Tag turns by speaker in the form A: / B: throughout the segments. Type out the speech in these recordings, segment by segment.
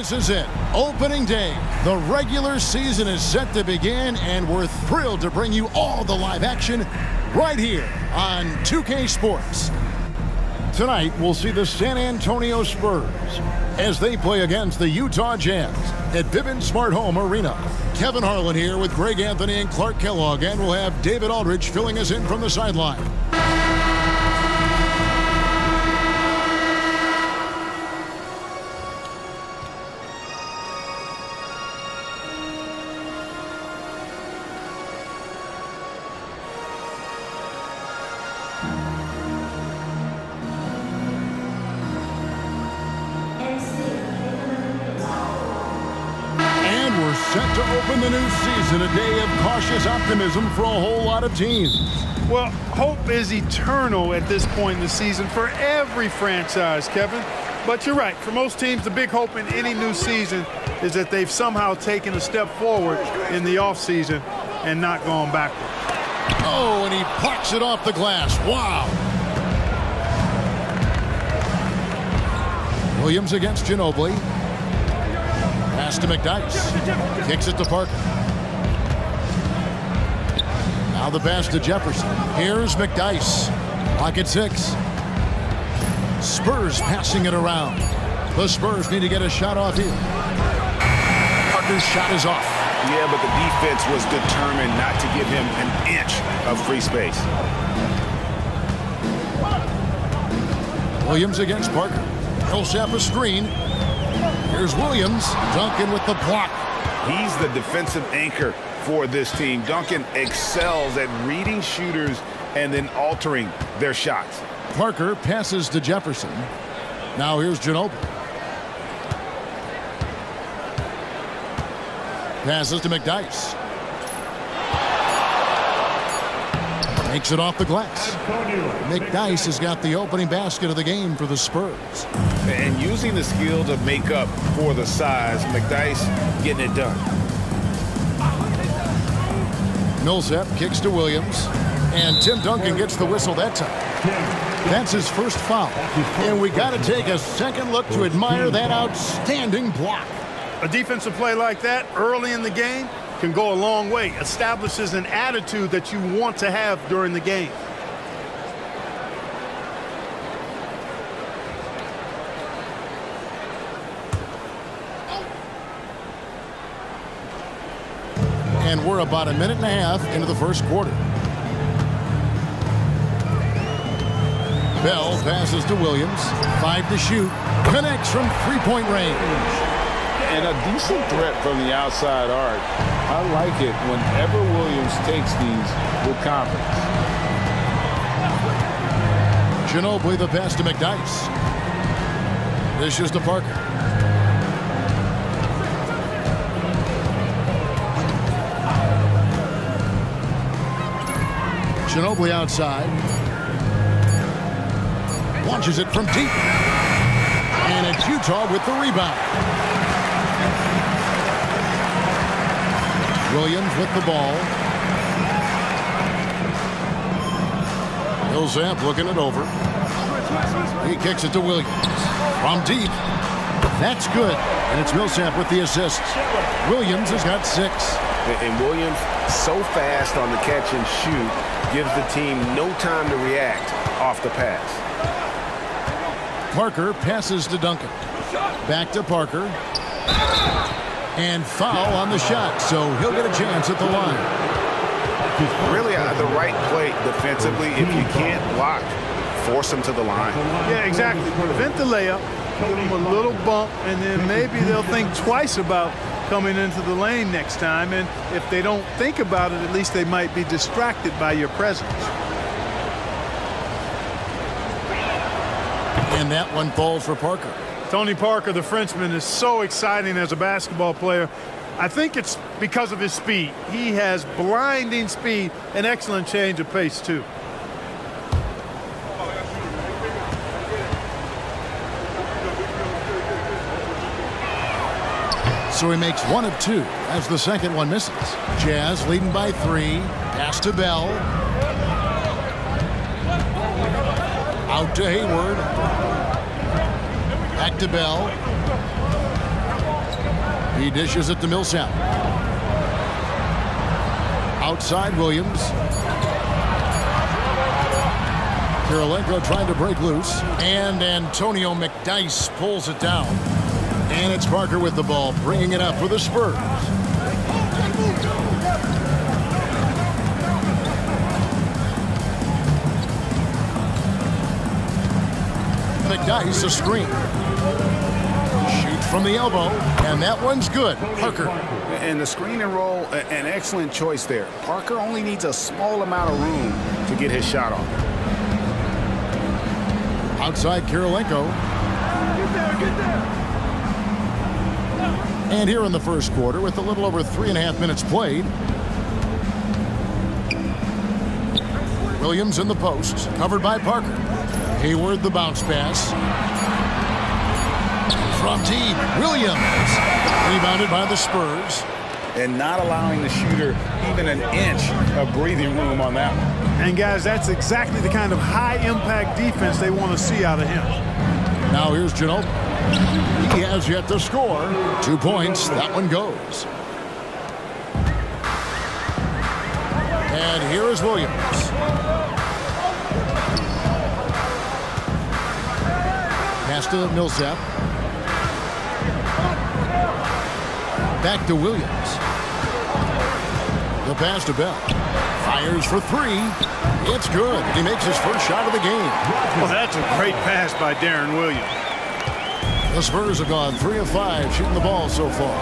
A: This is it. Opening day. The regular season is set to begin, and we're thrilled to bring you all the live action right here on 2K Sports. Tonight, we'll see the San Antonio Spurs as they play against the Utah Jazz at Vivint Smart Home Arena. Kevin Harlan here with Greg Anthony and Clark Kellogg, and we'll have David Aldridge filling us in from the sideline. Set to open the new season, a day of cautious optimism for a whole lot of teams.
B: Well, hope is eternal at this point in the season for every franchise, Kevin. But you're right. For most teams, the big hope in any new season is that they've somehow taken a step forward in the offseason and not gone backward.
A: Oh, and he plucks it off the glass. Wow. Williams against Ginobili. Pass to McDyess. Kicks it to Parker. Now the pass to Jefferson. Here's McDyess. Clock at 6. Spurs passing it around. The Spurs need to get a shot off here. Parker's shot is off.
C: Yeah, but the defense was determined not to give him an inch of free space.
A: Williams against Parker. Millsap a screen. Here's Williams. Duncan with the block.
C: He's the defensive anchor for this team. Duncan excels at reading shooters and then altering their shots.
A: Parker passes to Jefferson. Now here's Ginobili. Passes to McDyess. Makes it off the glass. McDyess has got the opening basket of the game for the Spurs.
C: And using the skill to make up for the size, McDyess getting it done.
A: Millsap kicks to Williams. And Tim Duncan gets the whistle that time. That's his first foul. And we got to take a second look to admire that outstanding block.
B: A defensive play like that early in the game can go a long way. Establishes an attitude that you want to have during the game.
A: And we're about a minute and a half into the first quarter. Bell passes to Williams. 5 to shoot. Connects from three-point range.
C: And a decent threat from the outside arc. I like it whenever Williams takes these with confidence.
A: Ginobili the pass to McDyess. Dishes to Parker. Ginobili outside. Launches it from deep. And it's Utah with the rebound. Williams with the ball. Millsap looking it over. He kicks it to Williams. From deep. That's good. And it's Millsap with the assist. Williams has got 6.
C: And Williams, so fast on the catch and shoot, gives the team no time to react off the pass.
A: Parker passes to Duncan. Back to Parker. And foul on the shot, so he'll get a chance at the line.
C: Really the right play defensively. If you can't block, force him to the line.
B: Yeah, exactly. Prevent the layup, give him a little bump, and then maybe they'll think twice about coming into the lane next time. And if they don't think about it, at least they might be distracted by your presence.
A: And that one falls for Parker.
B: Tony Parker, the Frenchman, is so exciting as a basketball player. I think it's because of his speed. He has blinding speed, an excellent change of pace, too.
A: So he makes 1 of 2 as the second one misses. Jazz leading by 3. Pass to Bell. Out to Hayward. Back to Bell. He dishes it to Millsap. Outside Williams. Kirilenko trying to break loose. And Antonio McDyess pulls it down. And it's Parker with the ball, bringing it up for the Spurs. McDyess a screen. Shoots from the elbow, and that one's good. Parker.
C: And the screen and roll, an excellent choice there. Parker only needs a small amount of room to get his shot off.
A: Outside Kirilenko.
B: Get there.
A: And here in the first quarter, with a little over 3.5 minutes played, Williams in the post, covered by Parker. Hayward the bounce pass. From deep, Williams. Rebounded by the Spurs.
C: And not allowing the shooter even an inch of breathing room on that one.
B: And guys, that's exactly the kind of high-impact defense they want to see out of him.
A: Now here's Ginobili. He has yet to score. 2 points. That one goes. And here is Williams. Pass to Millsap. Back to Williams. The pass to Bell. Fires for 3. It's good. He makes his first shot of the game.
B: Well, that's a great pass by Darren Williams.
A: The Spurs have gone 3 of 5 shooting the ball so far.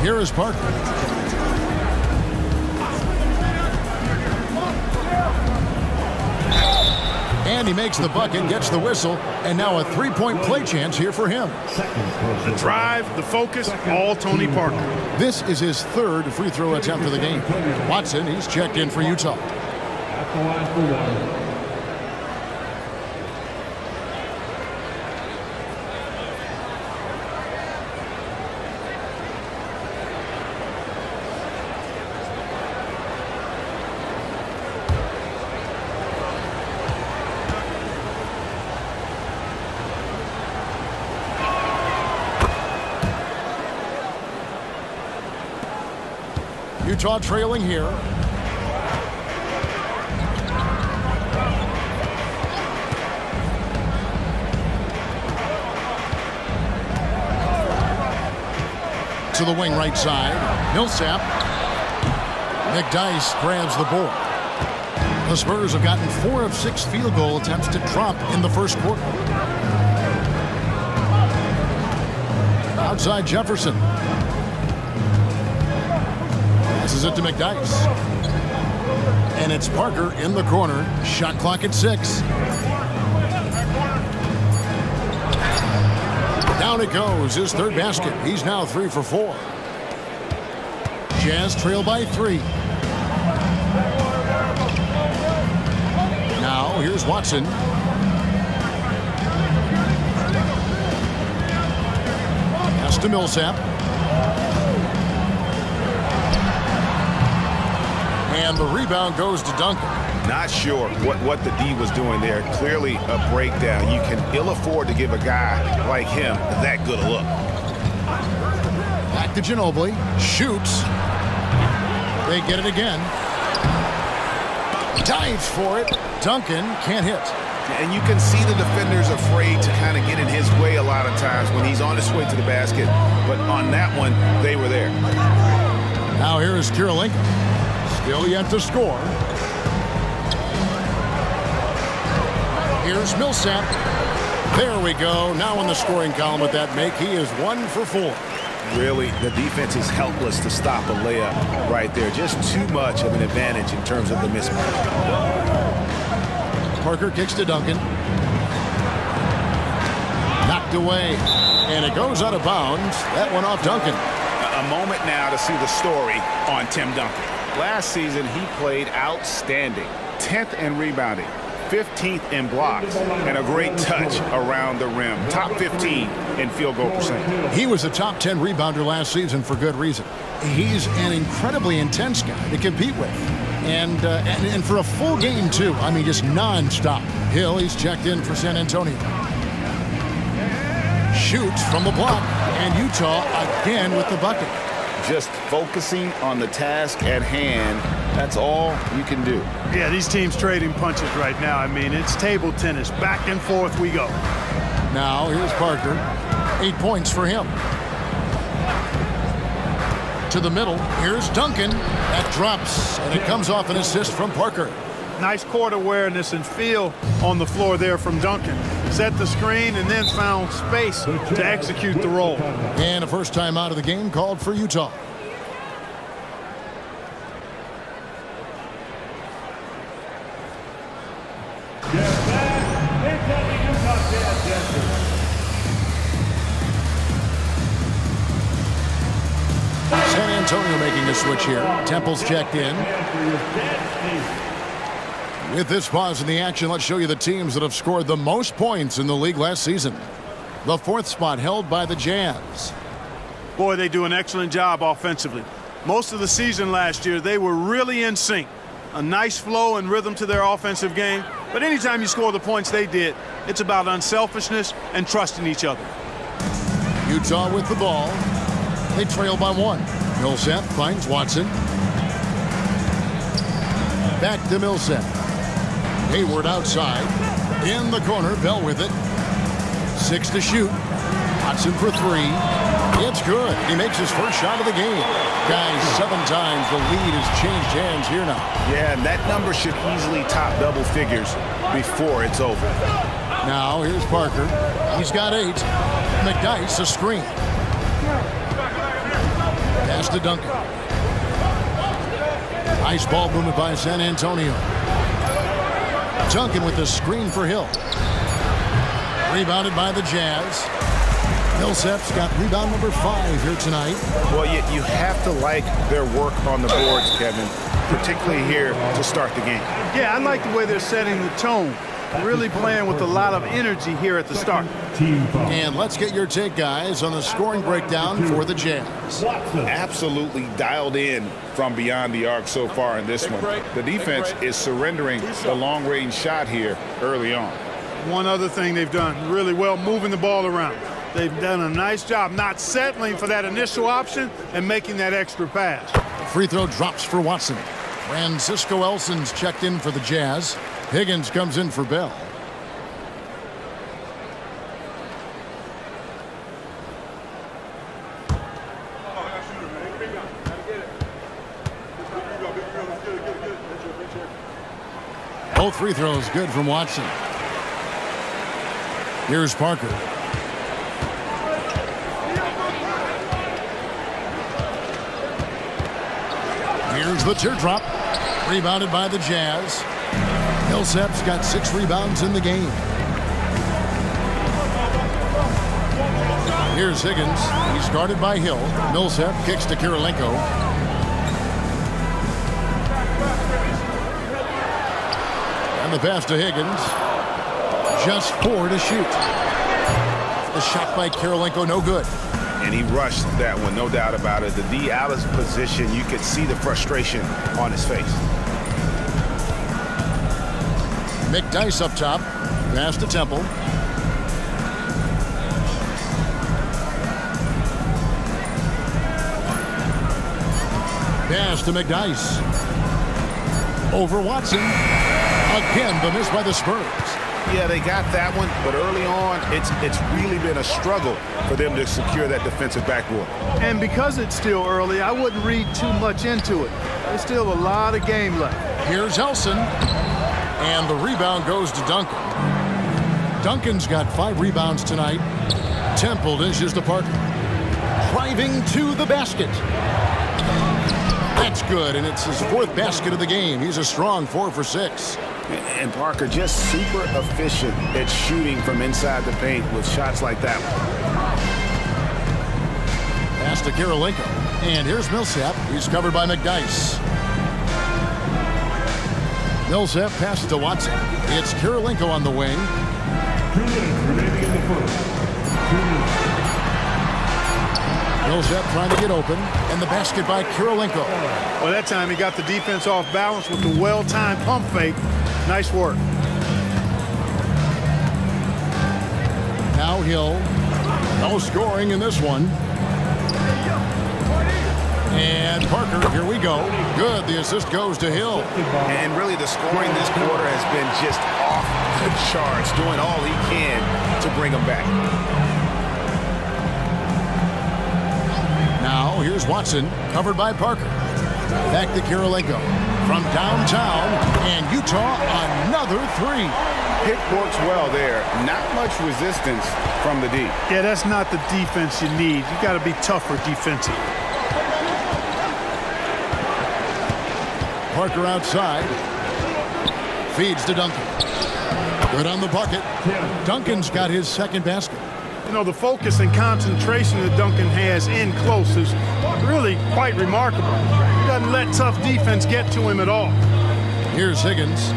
A: Here is Parker. And he makes the bucket, gets the whistle, and now a 3-point play chance here for him.
B: The drive, the focus, all Tony Parker.
A: This is his 3rd free throw attempt of the game. Watson, he's checked in for Utah. Utah trailing here. To the wing right side. Millsap. McDyess grabs the board. The Spurs have gotten 4 of 6 field goal attempts to Trump in the first quarter. Outside Jefferson. Passes it to McDyess. And it's Parker in the corner. Shot clock at 6. Down it goes. His 3rd basket. He's now 3 for 4. Jazz trail by 3. Now here's Watson. Pass to Millsap. And the rebound goes to Duncan.
C: Not sure what the D was doing there. Clearly a breakdown. You can ill afford to give a guy like him that good a look.
A: Back to Ginobili. Shoots. They get it again. Dives for it. Duncan can't hit.
C: And you can see the defenders afraid to kind of get in his way a lot of times when he's on his way to the basket. But on that one, they were there.
A: Now here is Kirilenko. Still yet to score. Here's Millsap. There we go. Now in the scoring column with that make, he is 1 for 4.
C: Really, the defense is helpless to stop a layup right there. Just too much of an advantage in terms of the mismatch.
A: Parker kicks to Duncan. Knocked away. And it goes out of bounds. That one off Duncan.
C: A moment now to see the story on Tim Duncan. Last season, he played outstanding. 10th in rebounding, 15th in blocks, and a great touch around the rim. Top 15 in field goal percentage.
A: He was a top 10 rebounder last season for good reason. He's an incredibly intense guy to compete with. And for a full game, too. I mean, just nonstop. Hill, he's checked in for San Antonio. shoots from the block, and Utah again with the bucket.
C: Just focusing on the task at hand, that's all you can do.
B: Yeah, these teams trading punches right now. I mean, it's table tennis. Back and forth we go.
A: Now, here's Parker. 8 points for him. To the middle, here's Duncan. That drops, and it comes off an assist from Parker.
B: Nice court awareness and feel on the floor there from Duncan. Set the screen and then found space to execute the roll.
A: And a first time out of the game called for Utah. San Antonio making a switch here. Temple's checked in. With this pause in the action, let's show you the teams that have scored the most points in the league last season. The fourth spot held by the Jazz.
B: Boy, they do an excellent job offensively. Most of the season last year, they were really in sync. A nice flow and rhythm to their offensive game. But anytime you score the points they did, it's about unselfishness and trusting each other.
A: Utah with the ball. They trail by 1. Millsap finds Watson. Back to Millsap. Hayward outside. In the corner, Bell with it. 6 to shoot. Watson for 3. It's good. He makes his first shot of the game. Guys, 7 times the lead has changed hands here now.
C: Yeah, and that number should easily top double figures before it's over.
A: Now, here's Parker. He's got 8. McDyess, a screen. Pass to Duncan. Nice ball movement by San Antonio. Duncan with the screen for Hill. Rebounded by the Jazz. Millsap's got rebound number 5 here tonight.
C: Well, you have to like their work on the boards, Kevin, particularly here to start the game.
B: Yeah, I like the way they're setting the tone. Really playing with a lot of energy here at the start.
A: And let's get your take, guys, on the scoring breakdown for the Jazz.
C: Absolutely dialed in from beyond the arc so far in this one. The defense is surrendering the long-range shot here early on.
B: One other thing they've done really well, moving the ball around. They've done a nice job not settling for that initial option and making that extra pass.
A: Free throw drops for Watson. Francisco Elson's checked in for the Jazz. Higgins comes in for Bell. Both free throws good from Watson. Here's Parker. Here's the teardrop. Rebounded by the Jazz. Millsap's got 6 rebounds in the game. Here's Higgins. He's guarded by Hill. Millsap kicks to Kirilenko. And the pass to Higgins. Just 4 to shoot. The shot by Kirilenko, no good.
C: And he rushed that one, no doubt about it. The D out of position, you could see the frustration on his face.
A: McDyess up top. Pass to Temple. Pass to McDyess. Over Watson. Again, the miss by the Spurs.
C: Yeah, they got that one, but early on, it's really been a struggle for them to secure that defensive backboard.
B: And because it's still early, I wouldn't read too much into it. There's still a lot of game left.
A: Here's Elson. And the rebound goes to Duncan. Duncan's got 5 rebounds tonight. Temple dishes to Parker. Driving to the basket. That's good, and it's his 4th basket of the game. He's a strong 4 for 6.
C: And Parker just super efficient at shooting from inside the paint with shots like that one.
A: Pass to Kirilenko. And here's Millsap. He's covered by McDyess. Millsap passes to Watson. It's Kirilenko on the wing. Millsap trying to get open. And the basket by Kirilenko.
B: Well, that time he got the defense off balance with the well-timed pump fake. Nice work.
A: Now Hill. No scoring in this one. And Parker, here we go. Good, the assist goes to Hill.
C: And really the scoring this quarter has been just off the charts, doing all he can to bring them back.
A: Now, here's Watson, covered by Parker. Back to Kirilenko. From downtown, and Utah, another three.
C: Pick works well there. Not much resistance from the D.
B: Yeah, that's not the defense you need. You got to be tougher defensively.
A: Parker outside. Feeds to Duncan. Good on the bucket. Duncan's got his second basket.
B: You know, the focus and concentration that Duncan has in close is really quite remarkable. He doesn't let tough defense get to him at all.
A: Here's Higgins.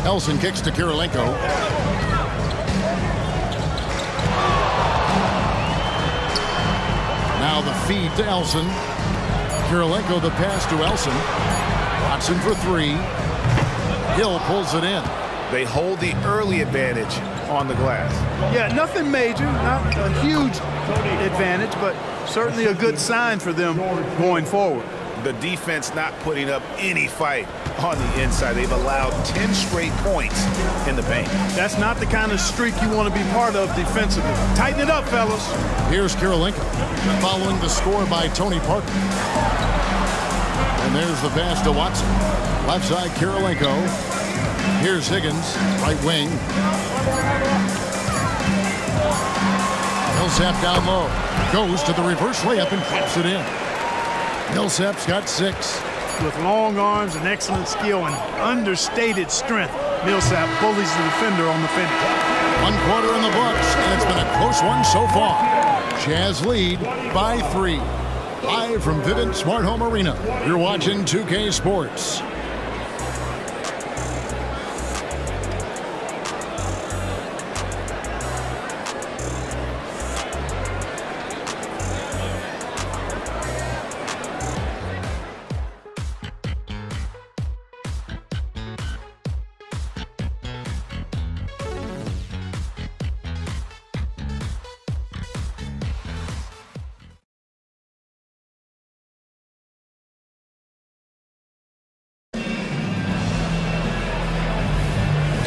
A: Elson kicks to Kirilenko. Now the feed to Elson. Kirilenko the pass to Elson. Watson for three. Hill pulls it in.
C: They hold the early advantage on the glass.
B: Yeah, nothing major, not a huge advantage, but certainly a good sign for them going forward.
C: The defense not putting up any fight on the inside. They've allowed 10 straight points in the paint.
B: That's not the kind of streak you want to be part of defensively. Tighten it up, fellas.
A: Here's Kirilenko, following the score by Tony Parker. And there's the pass to Watson. Left side, Kirilenko. Here's Higgins, right wing. Millsap down low. Goes to the reverse layup and traps it in. Millsap's got 6.
B: With long arms and excellent skill and understated strength, Millsap bullies the defender on the finish.
A: 1 quarter in the books, and it's been a close one so far. Jazz lead by 3. Live from Vivint Smart Home Arena, you're watching 2K Sports.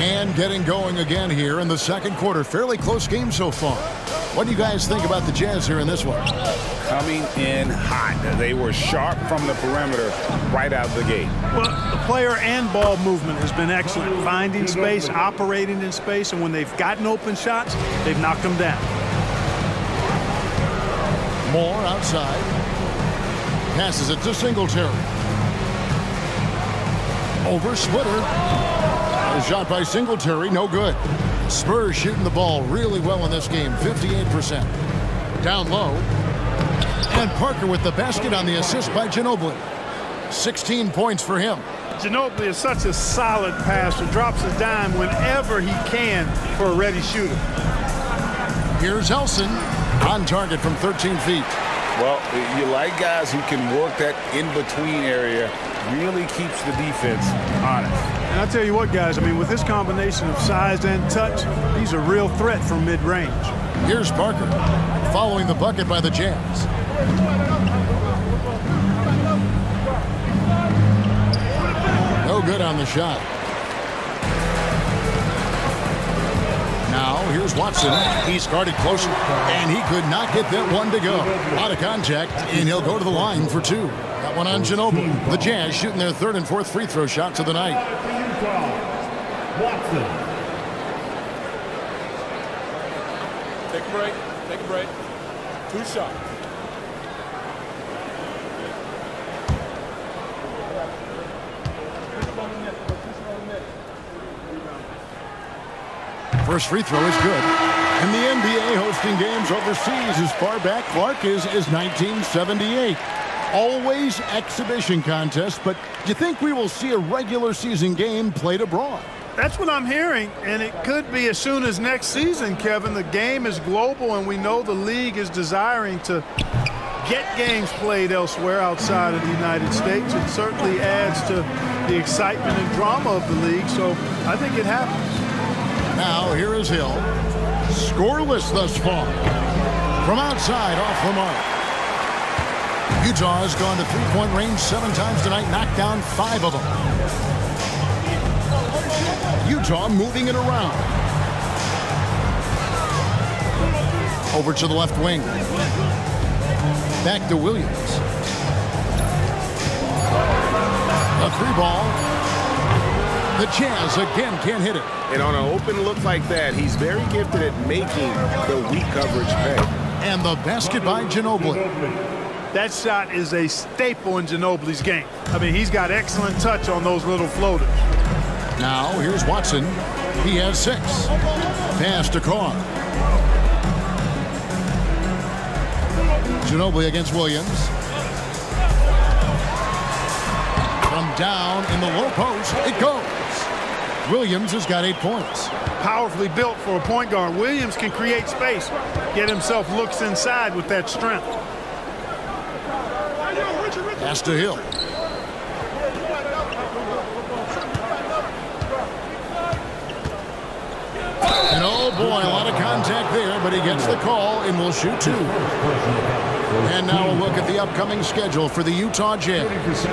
A: And getting going again here in the second quarter. Fairly close game so far. What do you guys think about the Jazz here in this one?
C: Coming in hot. They were sharp from the perimeter right out the gate.
B: Well, the player and ball movement has been excellent. Finding space, operating in space, and when they've gotten open shots, they've knocked them down.
A: Moore outside. Passes it to Singletary. Over Splitter. A shot by Singletary, no good. Spurs shooting the ball really well in this game, 58%. Down low. And Parker with the basket on the assist by Ginobili. 16 points for him.
B: Ginobili is such a solid passer, drops a dime whenever he can for a ready shooter.
A: Here's Elson, on target from 13 feet.
C: Well, you like guys who can work that in-between area, really keeps the defense honest.
B: And I tell you what, guys, I mean, with this combination of size and touch, he's a real threat from mid-range.
A: Here's Parker, following the bucket by the Jazz. No good on the shot. Now, here's Watson. He's guarded closer, and he could not get that one to go. Out of contact, and he'll go to the line for 2. That one on Ginobili. The Jazz shooting their 3rd and 4th free throw shots of the night.
D: Watson.
E: Take a break. Take a break. 2 shots.
A: First free throw is good. And the NBA hosting games overseas as far back, Clark, is 1978. Always exhibition contests, but do you think we will see a regular season game played abroad?
B: That's what I'm hearing, and it could be as soon as next season, Kevin. The game is global, and we know the league is desiring to get games played elsewhere outside of the United States. It certainly adds to the excitement and drama of the league, so I think it happens.
A: Now, here is Hill. Scoreless thus far. From outside, off the mark. Utah has gone to three-point range 7 times tonight, knocked down 5 of them. Utah moving it around. Over to the left wing. Back to Williams. A 3-ball. The Jazz again can't hit it.
C: And on an open look like that, he's very gifted at making the weak coverage pay.
A: And the basket by Ginobili.
B: That shot is a staple in Ginobili's game. I mean, he's got excellent touch on those little floaters.
A: Now, here's Watson. He has 6. Pass to Carr. Ginobili against Williams. From down in the low post, it goes. Williams has got 8 points.
B: Powerfully built for a point guard. Williams can create space, get himself looks inside with that strength.
A: Pass to Hill. And oh boy, a lot of contact there, but he gets the call and will shoot 2. And now a look at the upcoming schedule for the Utah Jazz.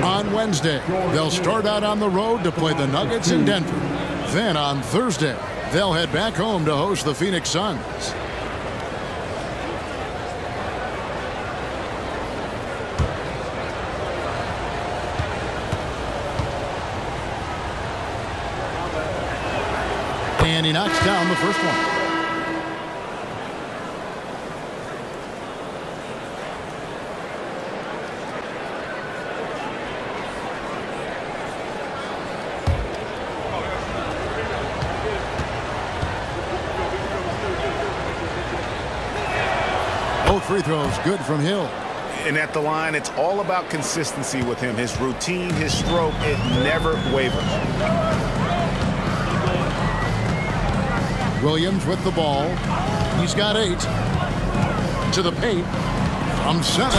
A: On Wednesday, they'll start out on the road to play the Nuggets in Denver. Then on Thursday, they'll head back home to host the Phoenix Suns. And he knocks down the first one. Both free throws good from Hill.
C: And at the line, it's all about consistency with him. His routine, his stroke, it never wavers.
A: Williams with the ball. He's got 8. To the paint. From 7.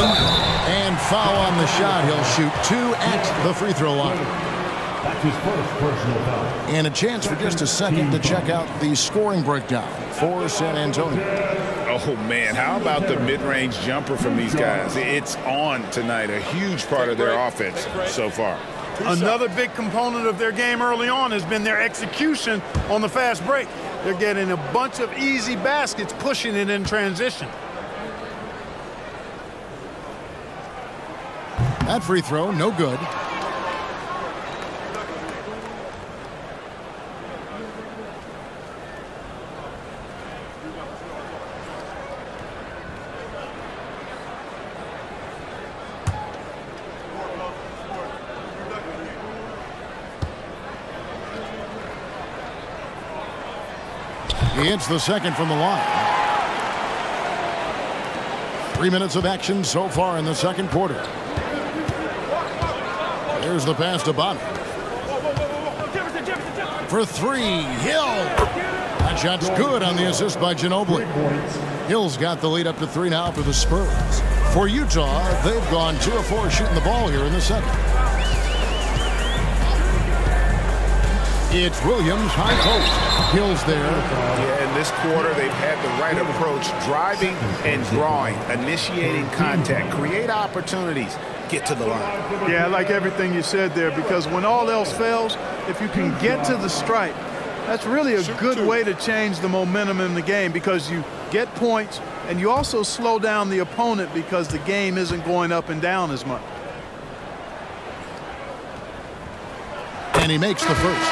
A: And foul on the shot. He'll shoot 2 at the free throw line.
D: That's his first personal foul.
A: And a chance for just a second to check out the scoring breakdown for San Antonio.
C: Oh, man, how about the mid-range jumper from these guys? It's on tonight, a huge part of their offense so far.
B: Another big component of their game early on has been their execution on the fast break. They're getting a bunch of easy baskets, pushing it in transition.
A: That free throw, no good. He hits the second from the line. 3 minutes of action so far in the second quarter. There's the pass to Bonner. For 3, Hill. That shot's good on the assist by Ginobili. Hill's got the lead up to 3 now for the Spurs. For Utah, they've gone 2 of 4 shooting the ball here in the second. It's Williams, high post. Hill's there.
C: Yeah, in this quarter, they've had the right approach, driving and drawing, initiating contact, create opportunities, get to the line.
B: Yeah, I like everything you said there, because when all else fails, if you can get to the stripe, that's really a good way to change the momentum in the game, because you get points and you also slow down the opponent because the game isn't going up and down as much.
A: And he makes the first.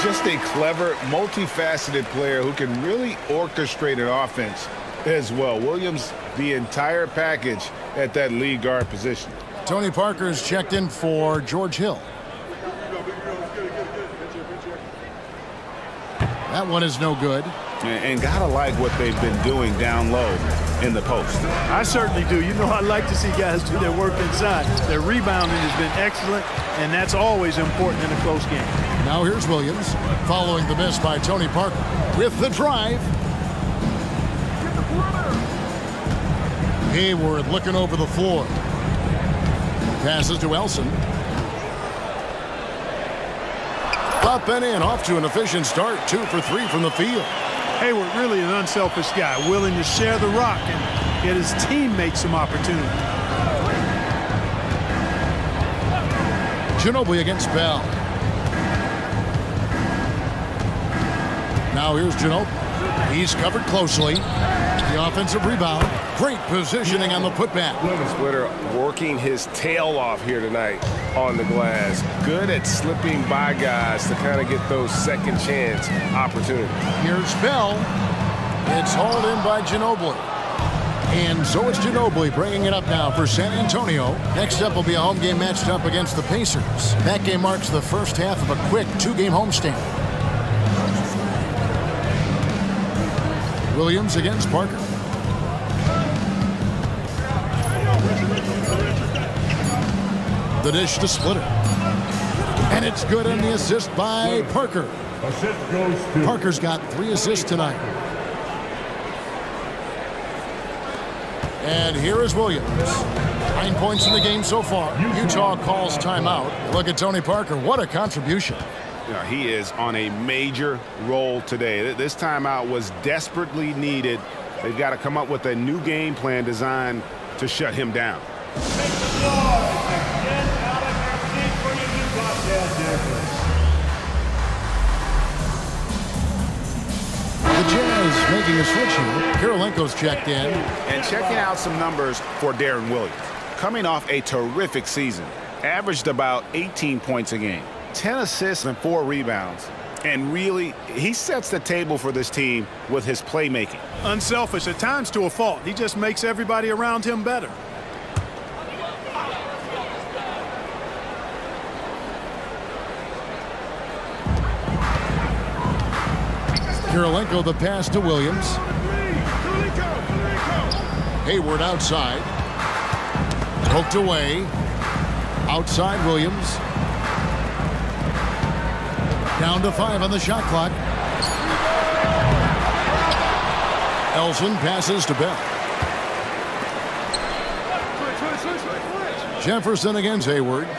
C: Just a clever, multifaceted player who can really orchestrate an offense as well. Williams, the entire package at that lead guard position.
A: Tony Parker's checked in for George Hill. That one is no good.
C: And gotta like what they've been doing down low in the post.
B: I certainly do. You know, I like to see guys do their work inside. Their rebounding has been excellent, and that's always important in a close game.
A: Now here's Williams, following the miss by Tony Parker with the drive. Hayward looking over the floor. Passes to Elson. Up and in, off to an efficient start. 2 for 3 from the field.
B: Hayward really an unselfish guy, willing to share the rock and get his teammates some opportunity.
A: Ginobili against Bell. Now here's Ginobili. He's covered closely. The offensive rebound. Great positioning on the putback.
F: Splitter working his tail off here tonight on the glass. Good at slipping by guys to kind of get those second chance opportunities.
A: Here's Bell. It's hauled in by Ginobili. And so it's Ginobili bringing it up now for San Antonio. Next up will be a home game matched up against the Pacers. That game marks the first half of a quick two-game homestand. Williams against Parker. The dish to Splitter. And it's good on the assist by Parker.
D: Assist goes to
A: Parker's got 3 assists tonight. And here is Williams. 9 points in the game so far. Utah calls timeout. Look at Tony Parker. What a contribution.
C: You know, he is on a major roll today. This timeout was desperately needed. They've got to come up with a new game plan designed to shut him down.
A: The Jazz making a switch here. Kirilenko's checked in.
C: And checking out some numbers for Darren Williams. Coming off a terrific season. Averaged about 18 points a game. 10 assists and 4 rebounds. And really, he sets the table for this team with his playmaking.
B: Unselfish at times to a fault. He just makes everybody around him better.
A: Kirilenko the pass to Williams. Hayward outside. Poked away. Outside Williams. Down to 5 on the shot clock. Elson passes to Bell. Jefferson against Hayward.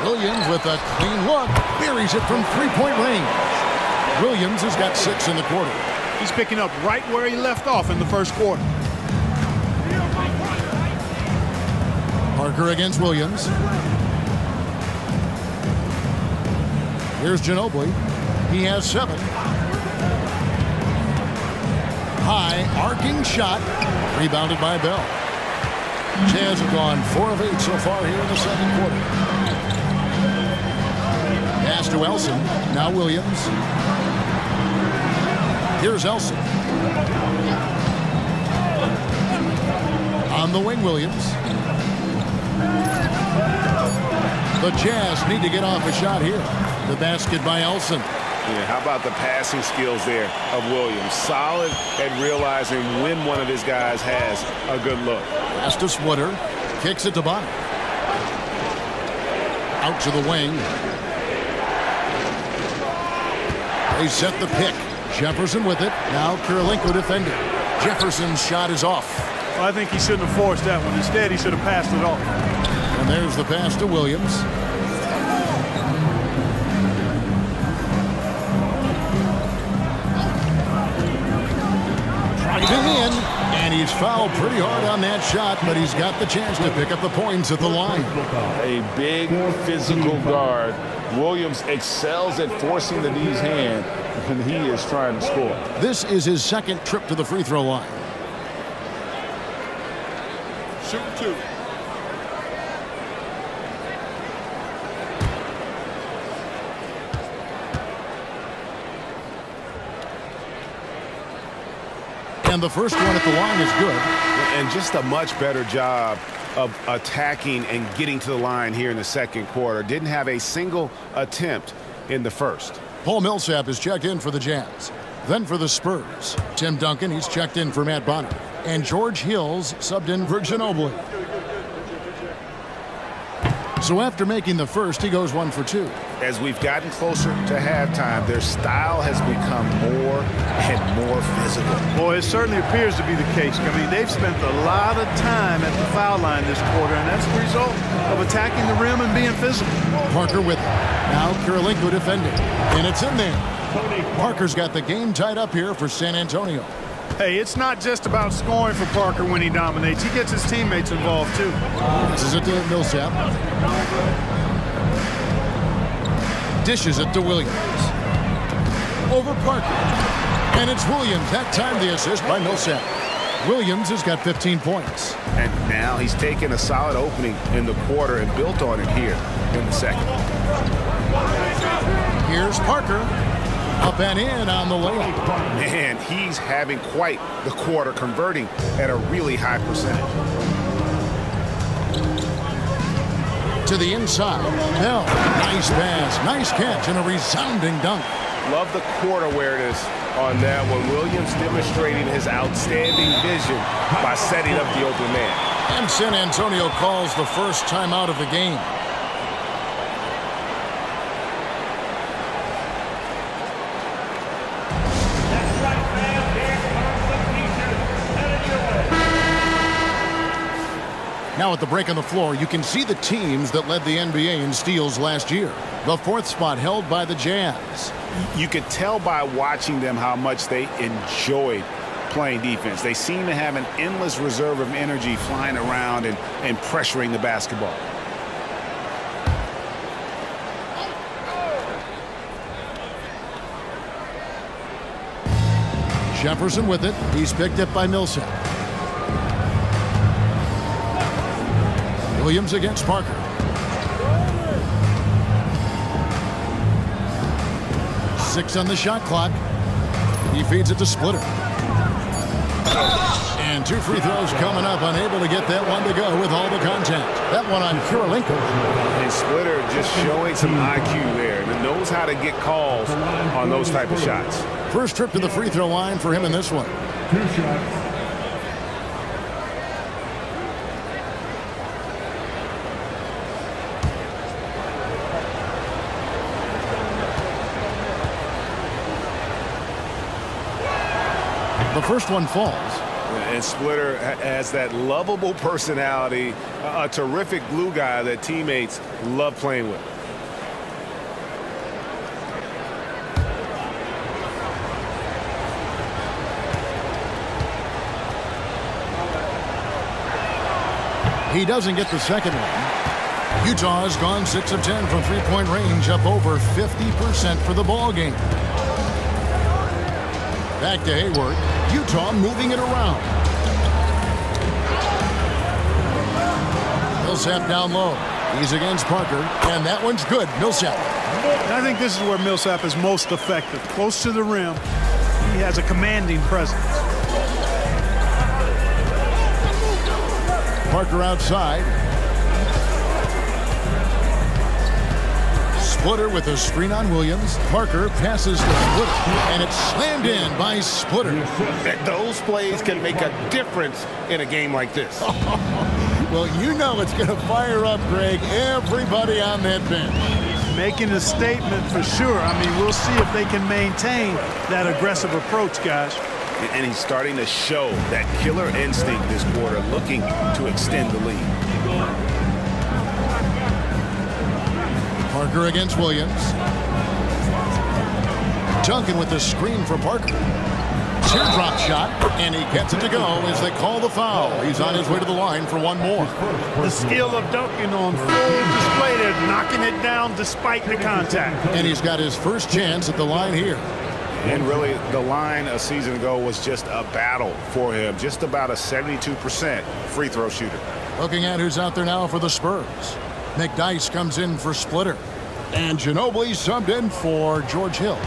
A: Williams with a clean look. Buries it from three-point range. Williams has got 6 in the quarter.
B: He's picking up right where he left off in the first quarter.
A: Parker against Williams. Here's Ginobili. He has 7. High arcing shot. Rebounded by Bell. Jazz have gone 4 of 8 so far here in the second quarter. Pass to Elson. Now Williams. Here's Elson. On the wing, Williams. The Jazz need to get off a shot here. The basket by Elson.
C: Yeah, how about the passing skills there of Williams? Solid at realizing when one of his guys has a good look.
A: Pass to Splitter. Kicks it to bottom. Out to the wing. They set the pick. Jefferson with it. Now Kirilenko defending. Jefferson's shot is off.
B: Well, I think he shouldn't have forced that one. Instead, he should have passed it off.
A: And there's the pass to Williams. Driving in, and he's fouled pretty hard on that shot, but he's got the chance to pick up the points at the line.
G: A big physical guard. Williams excels at forcing the D's hand when he is trying to score.
A: This is his second trip to the free throw line.
E: Shoot 2.
A: And the first one at the line is good.
C: And just a much better job of attacking and getting to the line here in the second quarter. Didn't have a single attempt in the first.
A: Paul Millsap is checked in for the Jazz. Then for the Spurs, Tim Duncan, he's checked in for Matt Bonner. And George Hill's subbed in for Ginobili. So after making the first, he goes 1 for 2.
C: As we've gotten closer to halftime, their style has become more and more physical.
B: Boy, it certainly appears to be the case. I mean, they've spent a lot of time at the foul line this quarter, and that's the result of attacking the rim and being physical.
A: Parker with it. Now Kirilenko defending. And it's in there. Parker's got the game tied up here for San Antonio.
B: Hey, it's not just about scoring for Parker when he dominates. He gets his teammates involved, too.
A: This is it to Millsap. Dishes it to Williams. Over Parker. And it's Williams. That time the assist by Millsap. Williams has got 15 points.
C: And now he's taken a solid opening in the quarter and built on it here in the second.
A: Here's Parker. Up and in on the layup.
C: Man, he's having quite the quarter, converting at a really high percentage.
A: To the inside. Hell, nice pass, nice catch, and a resounding dunk.
F: Love the court awareness on that one. Williams demonstrating his outstanding vision by setting up the open man.
A: And San Antonio calls the first timeout of the game. Now at the break on the floor, you can see the teams that led the NBA in steals last year. The fourth spot held by the Jazz.
C: You could tell by watching them how much they enjoyed playing defense. They seem to have an endless reserve of energy flying around and pressuring the basketball.
A: Jefferson with it. He's picked up by Millsap. Williams against Parker. Six on the shot clock. He feeds it to Splitter. And two free throws coming up. Unable to get that one to go with all the contact. That one on Kirilenko.
F: And Splitter just showing some IQ there. And knows how to get calls on those type of shots.
A: First trip to the free throw line for him in this one.
D: 2 shots.
A: The first one falls.
F: And Splitter has that lovable personality, a terrific glue guy that teammates love playing with.
A: He doesn't get the second one. Utah has gone 6 of 10 from three-point range, up over 50% for the ball game. Back to Hayward. Utah moving it around. Millsap down low. He's against Parker, and that one's good. Millsap.
B: I think this is where Millsap is most effective. Close to the rim. He has a commanding presence.
A: Parker outside. Splitter with a screen on Williams. Parker passes to Splitter, and it's slammed in by Splitter.
F: Those plays can make a difference in a game like this.
A: Well, you know it's going to fire up, Greg, everybody on that bench.
B: Making a statement for sure. I mean, we'll see if they can maintain that aggressive approach, guys.
C: And he's starting to show that killer instinct this quarter, looking to extend the lead.
A: Parker against Williams. Duncan with the screen for Parker. Teardrop shot, and he gets it to go as they call the foul. He's on his way to the line for one more.
B: The skill of Duncan on full display there, knocking it down despite the contact.
A: And he's got his first chance at the line here.
C: And really, the line a season ago was just a battle for him. Just about a 72% free throw shooter.
A: Looking at who's out there now for the Spurs. McDyess comes in for Splitter. And Ginobili subbed in for George Hill.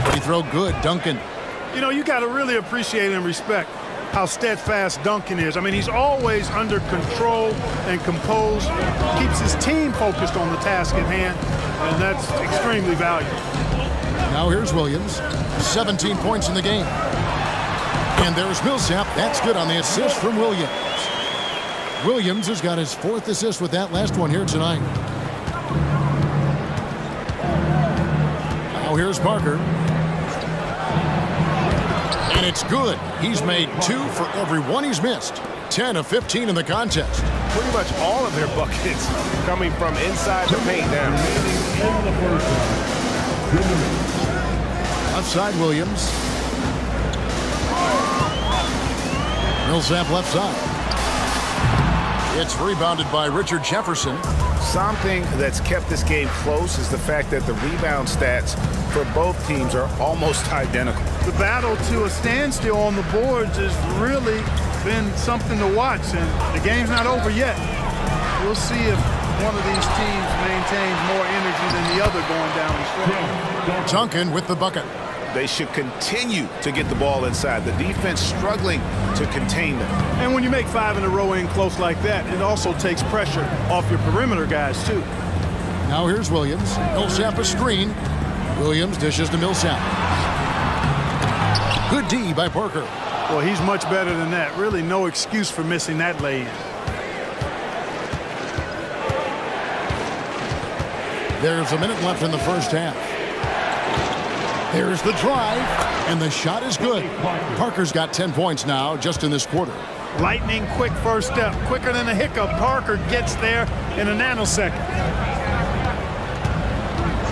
A: Free throw good, Duncan.
B: You know, you got to really appreciate and respect how steadfast Duncan is. I mean, he's always under control and composed, keeps his team focused on the task at hand, and that's extremely valuable.
A: Now here's Williams, 17 points in the game. And there's Millsap. That's good on the assist from Williams. Williams has got his 4th assist with that last one here tonight. Now here's Parker. And it's good. He's made 2 for every one he's missed. 10 of 15 in the contest.
F: Pretty much all of their buckets coming from inside the paint now.
A: Outside Williams. Millsap left side. It's rebounded by Richard Jefferson.
C: Something that's kept this game close is the fact that the rebound stats for both teams are almost identical.
B: The battle to a standstill on the boards has really been something to watch, and the game's not over yet. We'll see if one of these teams maintains more energy than the other going down the stretch.
A: Duncan with the bucket.
C: They should continue to get the ball inside. The defense struggling to contain them.
B: And when you make 5 in a row in close like that, it also takes pressure off your perimeter guys, too.
A: Now here's Williams. Millsap a screen. Williams dishes to Millsap. Good D by Parker.
B: Well, he's much better than that. Really no excuse for missing that lay-in.
A: There's a minute left in the first half. There's the drive, and the shot is good. Parker's got 10 points now just in this quarter.
B: Lightning quick first step. Quicker than a hiccup. Parker gets there in a nanosecond.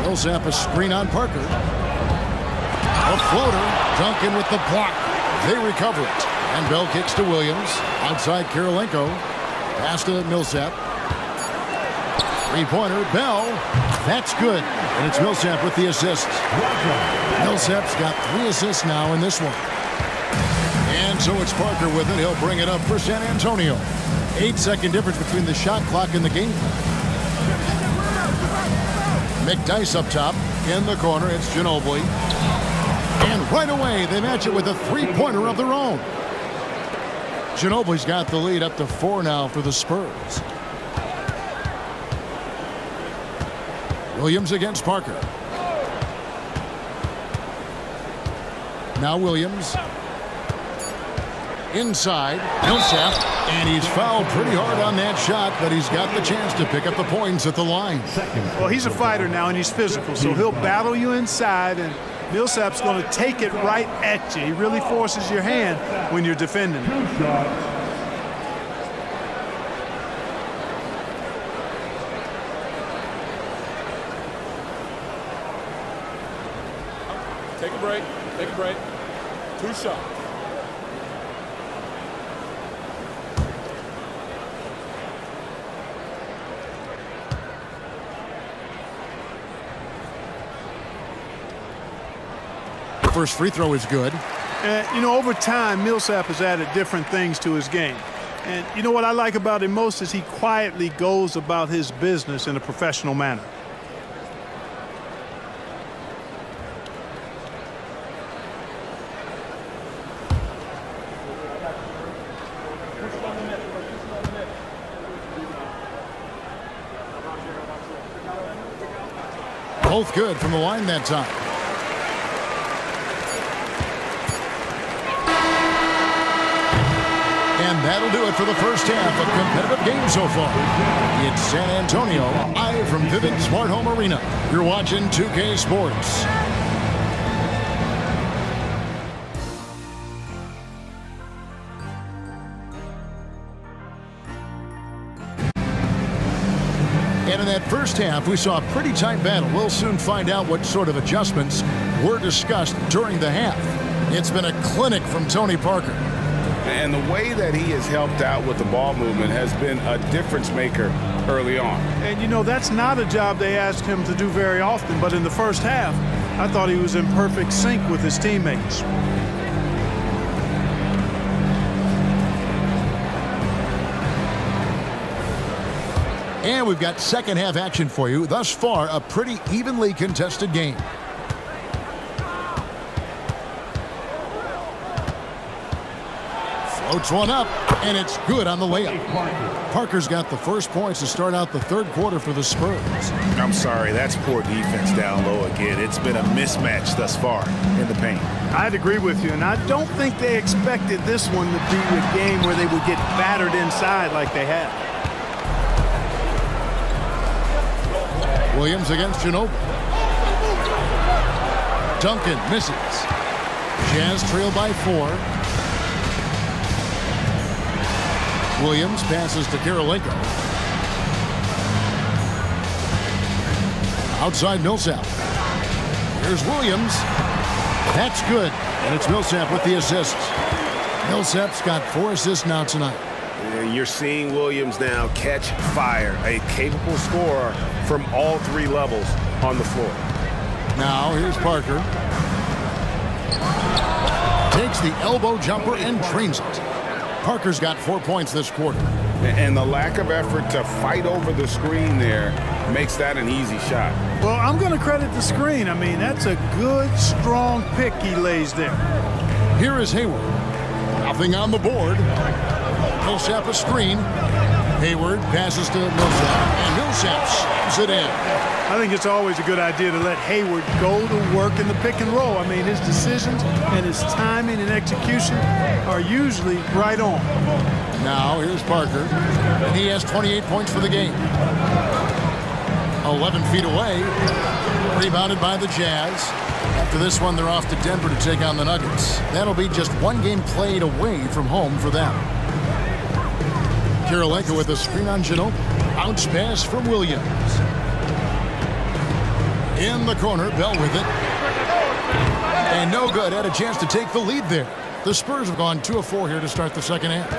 A: Millsap a screen on Parker. A floater. Duncan with the block. They recover it. And Bell kicks to Williams. Outside Kirilenko. Pass to Millsap. Three-pointer. Bell. That's good. And it's Millsap with the assist. Millsap's got 3 assists now in this one. And so it's Parker with it. He'll bring it up for San Antonio. 8-second difference between the shot clock and the game. McDyess up top. In the corner, it's Ginobili. And right away, they match it with a 3-pointer of their own. Ginobili's got the lead up to 4 now for the Spurs. Williams against Parker. Now Williams. Inside. Millsap. And he's fouled pretty hard on that shot, but he's got the chance to pick up the points at the line.
B: Well, he's a fighter now, and he's physical, so he'll battle you inside, and Millsap's going to take it right at you. He really forces your hand when you're defending.
E: Take a break. Take a break. 2 shots.
A: First free throw is good.
B: You know, over time, Millsap has added different things to his game. And you know what I like about him most is he quietly goes about his business in a professional manner.
A: Both good from the line that time. And that'll do it for the first half. A competitive game so far. It's San Antonio, live from Vivint Smart Home Arena. You're watching 2K Sports. And in that first half, we saw a pretty tight battle. We'll soon find out what sort of adjustments were discussed during the half. It's been a clinic from Tony Parker.
C: And the way that he has helped out with the ball movement has been a difference maker early on.
B: And, you know, that's not a job they asked him to do very often. But in the first half, I thought he was in perfect sync with his teammates.
A: And we've got second half action for you. Thus far, a pretty evenly contested game. Floats one up, and it's good on the layup. Parker's got the first points to start out the third quarter for the Spurs.
C: I'm sorry, that's poor defense down low again. It's been a mismatch thus far in the paint.
B: I'd agree with you, and I don't think they expected this one to be a game where they would get battered inside like they have.
A: Williams against Ginobili. Duncan misses. Jazz trail by 4. Williams passes to Karolinko. Outside Millsap. Here's Williams. That's good. And it's Millsap with the assist. Millsap's got 4 assists now tonight.
F: You're seeing Williams now catch fire. A capable scorer from all 3 levels on the floor.
A: Now here's Parker. Takes the elbow jumper and drains it. Parker's got 4 points this quarter.
C: And the lack of effort to fight over the screen there makes that an easy shot.
B: Well, I'm going to credit the screen. I mean, that's a good, strong pick he lays there.
A: Here is Hayward. Nothing on the board. Millsap a screen. Hayward passes to Millsap, and Millsap slams it in.
B: I think it's always a good idea to let Hayward go to work in the pick and roll. I mean, his decisions and his timing and execution are usually right on.
A: Now here's Parker, and he has 28 points for the game. 11 feet away. Rebounded by the Jazz. After this one, they're off to Denver to take on the Nuggets. That'll be just 1 game played away from home for them. Karolinko with a screen on Ginobili. Bounce pass from Williams. In the corner, Bell with it. And no good. Had a chance to take the lead there. The Spurs have gone 2 of 4 here to start the second half.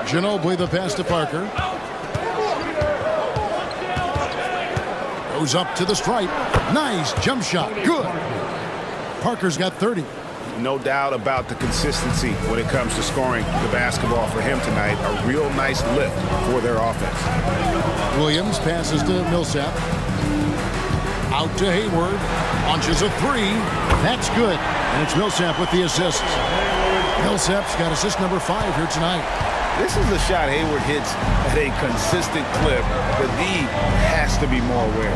A: Ginobili the pass to Parker. Goes up to the stripe. Nice jump shot. Good. Parker's got 30.
C: No doubt about the consistency when it comes to scoring the basketball for him tonight. A real nice lift for their offense.
A: Williams passes to Millsap. Out to Hayward. Launches a 3. That's good. And it's Millsap with the assist. Millsap's got assist number 5 here tonight.
C: This is a shot Hayward hits at a consistent clip. The D has to be more aware.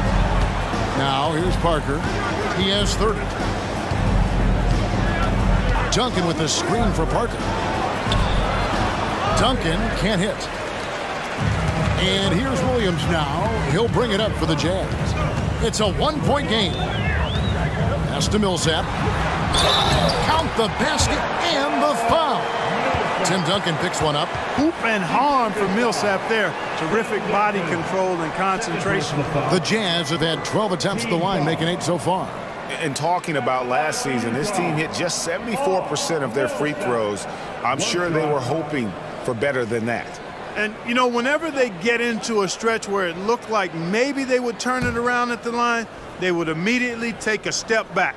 A: Now here's Parker. He has 30. Duncan with the screen for Parker. Duncan can't hit. And here's Williams now. He'll bring it up for the Jazz. It's a 1-point game. Pass to Millsap. Count the basket and the foul. Tim Duncan picks one up.
B: Hoop and harm for Millsap there. Terrific body control and concentration.
A: The Jazz have had 12 attempts at the line, making 8 so far.
C: And talking about last season, this team hit just 74% of their free throws. I'm sure they were hoping for better than that.
B: And, you know, whenever they get into a stretch where it looked like maybe they would turn it around at the line, they would immediately take a step back.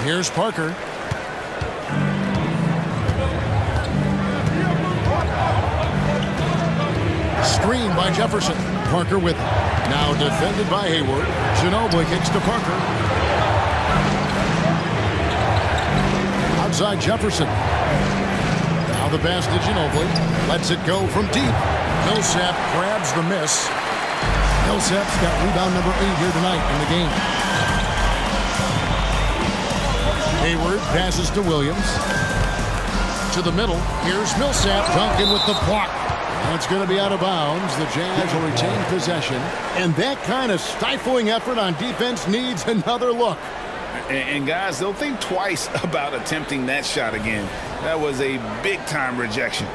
A: Here's Parker. Screen by Jefferson. Parker with it. Now defended by Hayward. Ginobili kicks to Parker. Outside Jefferson. Now the pass to Ginobili. Lets it go from deep. Millsap grabs the miss. Millsap's got rebound number 8 here tonight in the game. Hayward passes to Williams. To the middle. Here's Millsap. Duncan with the block. That's going to be out of bounds. The Jazz will retain possession. And that kind of stifling effort on defense needs another look.
C: And guys, they'll think twice about attempting that shot again. That was a big-time rejection.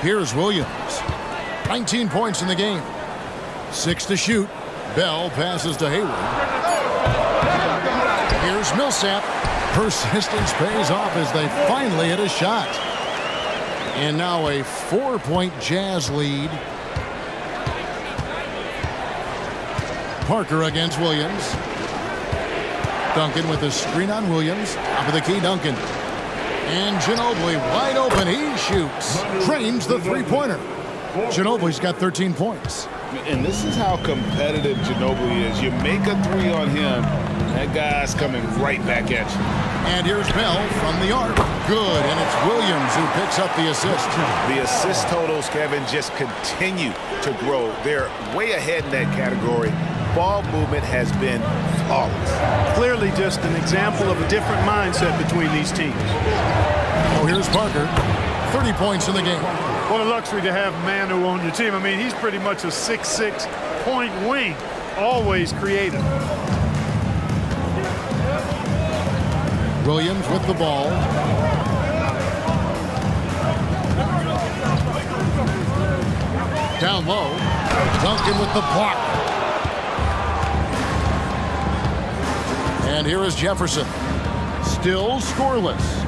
A: Here's Williams. 19 points in the game. 6 to shoot. Bell passes to Hayward. Here's Millsap. Persistence pays off as they finally hit a shot. And now a 4-point Jazz lead. Parker against Williams. Duncan with a screen on Williams. Top of the key, Duncan. And Ginobili wide open. He shoots. Drains the three-pointer. Ginobili's got 13 points.
G: And this is how competitive Ginobili is. You make a three on him, that guy's coming right back at you.
A: And here's Bell from the arc. Good, and it's Williams who picks up the assist.
C: The assist totals, Kevin, just continue to grow. They're way ahead in that category. Ball movement has been flawless.
B: Clearly just an example of a different mindset between these teams.
A: Oh, here's Parker. 30 points in the game.
B: What a luxury to have Manu on your team. I mean, he's pretty much a 6'6" point wing, always creative.
A: Williams with the ball. Down low. Duncan with the block. And here is Jefferson. Still scoreless.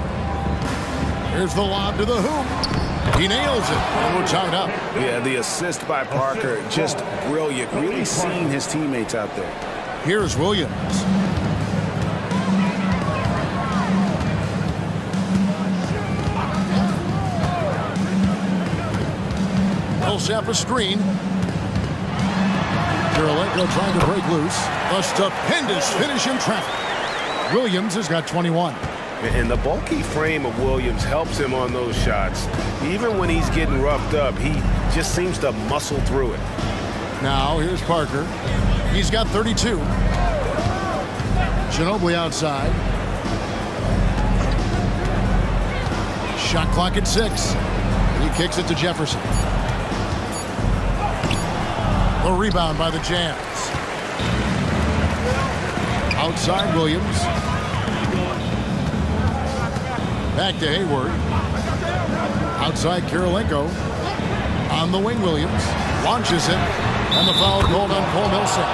A: Here's the lob to the hoop. He nails it, and we're tied up.
C: Yeah, the assist by Parker, just brilliant. Really seeing his teammates out there.
A: Here's Williams. Millsap a screen. Karolinko trying to break loose. A stupendous finish in traffic. Williams has got 21.
C: And the bulky frame of Williams helps him on those shots. Even when he's getting roughed up, he just seems to muscle through it.
A: Now, here's Parker. He's got 32. Ginobili outside. Shot clock at 6. He kicks it to Jefferson. The rebound by the Jazz. Outside Williams. Back to Hayward. Outside Karolinko. On the wing, Williams. Launches it. And the foul called on Paul Millsap.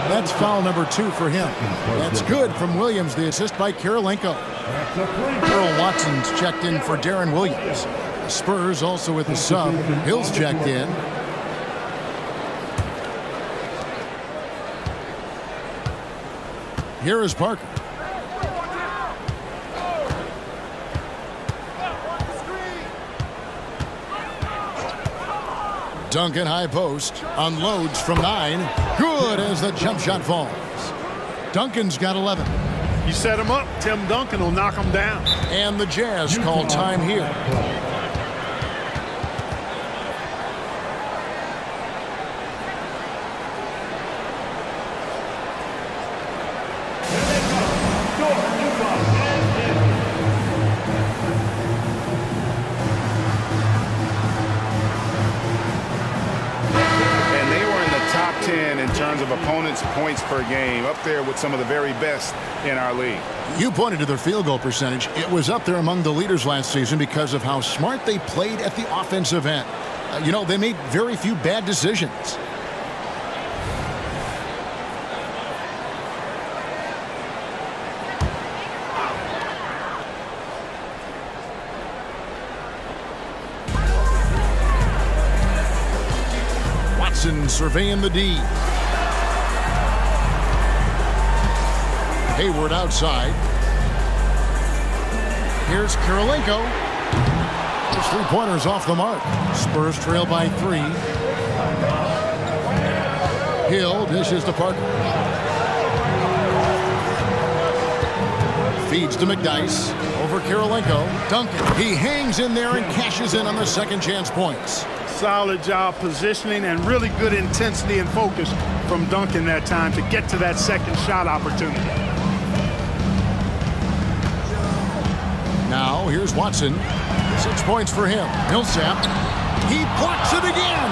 A: That's foul number 2 for him. That's good from Williams. The assist by Karolinko. Earl Watson's checked in for Darren Williams. The Spurs also with the sub. Hill's checked in. Here is Parker. Duncan high post. Unloads from 9. Good as the jump shot falls. Duncan's got 11.
B: You set him up, Tim Duncan will knock him down.
A: And the Jazz call time here.
C: Of opponents' points per game, up there with some of the very best in our league.
A: You pointed to their field goal percentage. It was up there among the leaders last season because of how smart they played at the offensive end. You know, they made very few bad decisions. Watson surveying the D. Hayward outside. Here's Karolinko. Those three-pointers off the mark. Spurs trail by 3. Hill dishes to Parker. Feeds to McDyess. Over Karolinko. Duncan. He hangs in there and cashes in on the second chance points.
B: Solid job positioning and really good intensity and focus from Duncan that time to get to that second shot opportunity.
A: Now, here's Watson. 6 points for him. Millsap. He blocks it again.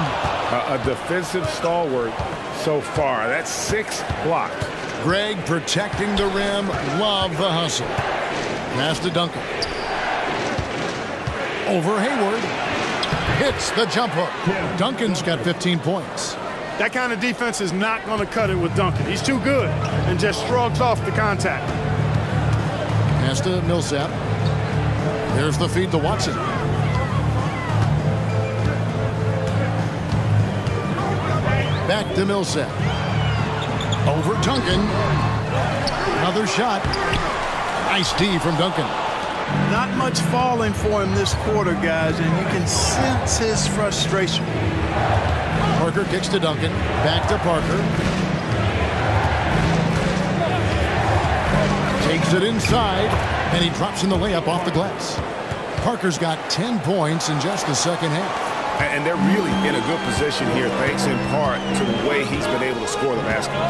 C: A defensive stalwart so far. That's 6 blocks.
A: Greg protecting the rim. Love the hustle. Pass to Duncan. Over Hayward. Hits the jump hook. Duncan's got 15 points.
B: That kind of defense is not going to cut it with Duncan. He's too good and just shrugs off the contact.
A: Pass to Millsap. There's the feed to Watson. Back to Millsap. Over Duncan. Another shot. Nice D from Duncan.
B: Not much falling for him this quarter, guys, and you can sense his frustration.
A: Parker kicks to Duncan. Back to Parker. Takes it inside, and he drops in the layup off the glass. Parker's got 10 points in just the second half.
C: And they're really in a good position here, thanks in part to the way he's been able to score the basketball.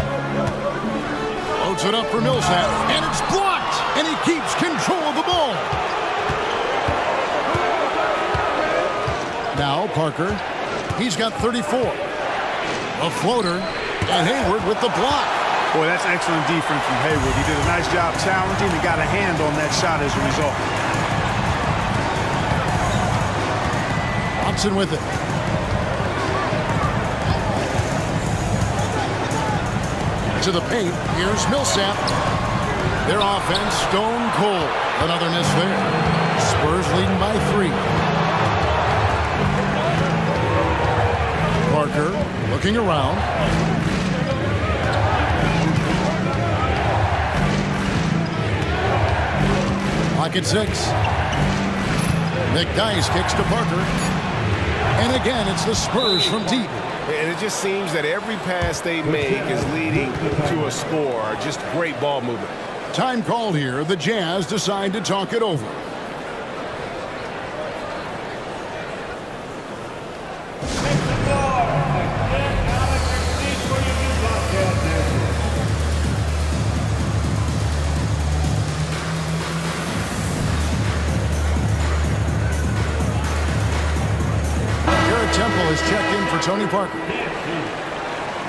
A: Loads it up for Millsap, and it's blocked, and he keeps control of the ball. Now Parker, he's got 34. A floater, and Hayward with the block.
B: Boy, that's excellent defense from Hayward. He did a nice job challenging and got a hand on that shot as a result.
A: Watson with it. To the paint, here's Millsap. Their offense stone cold. Another miss there. Spurs leading by 3. Parker looking around. Clock at 6. McDyess kicks to Parker. And again, it's the Spurs from deep.
F: And it just seems that every pass they make is leading to a score. Just great ball movement.
A: Time called here. The Jazz decide to talk it over. Temple is checked in for Tony Parker.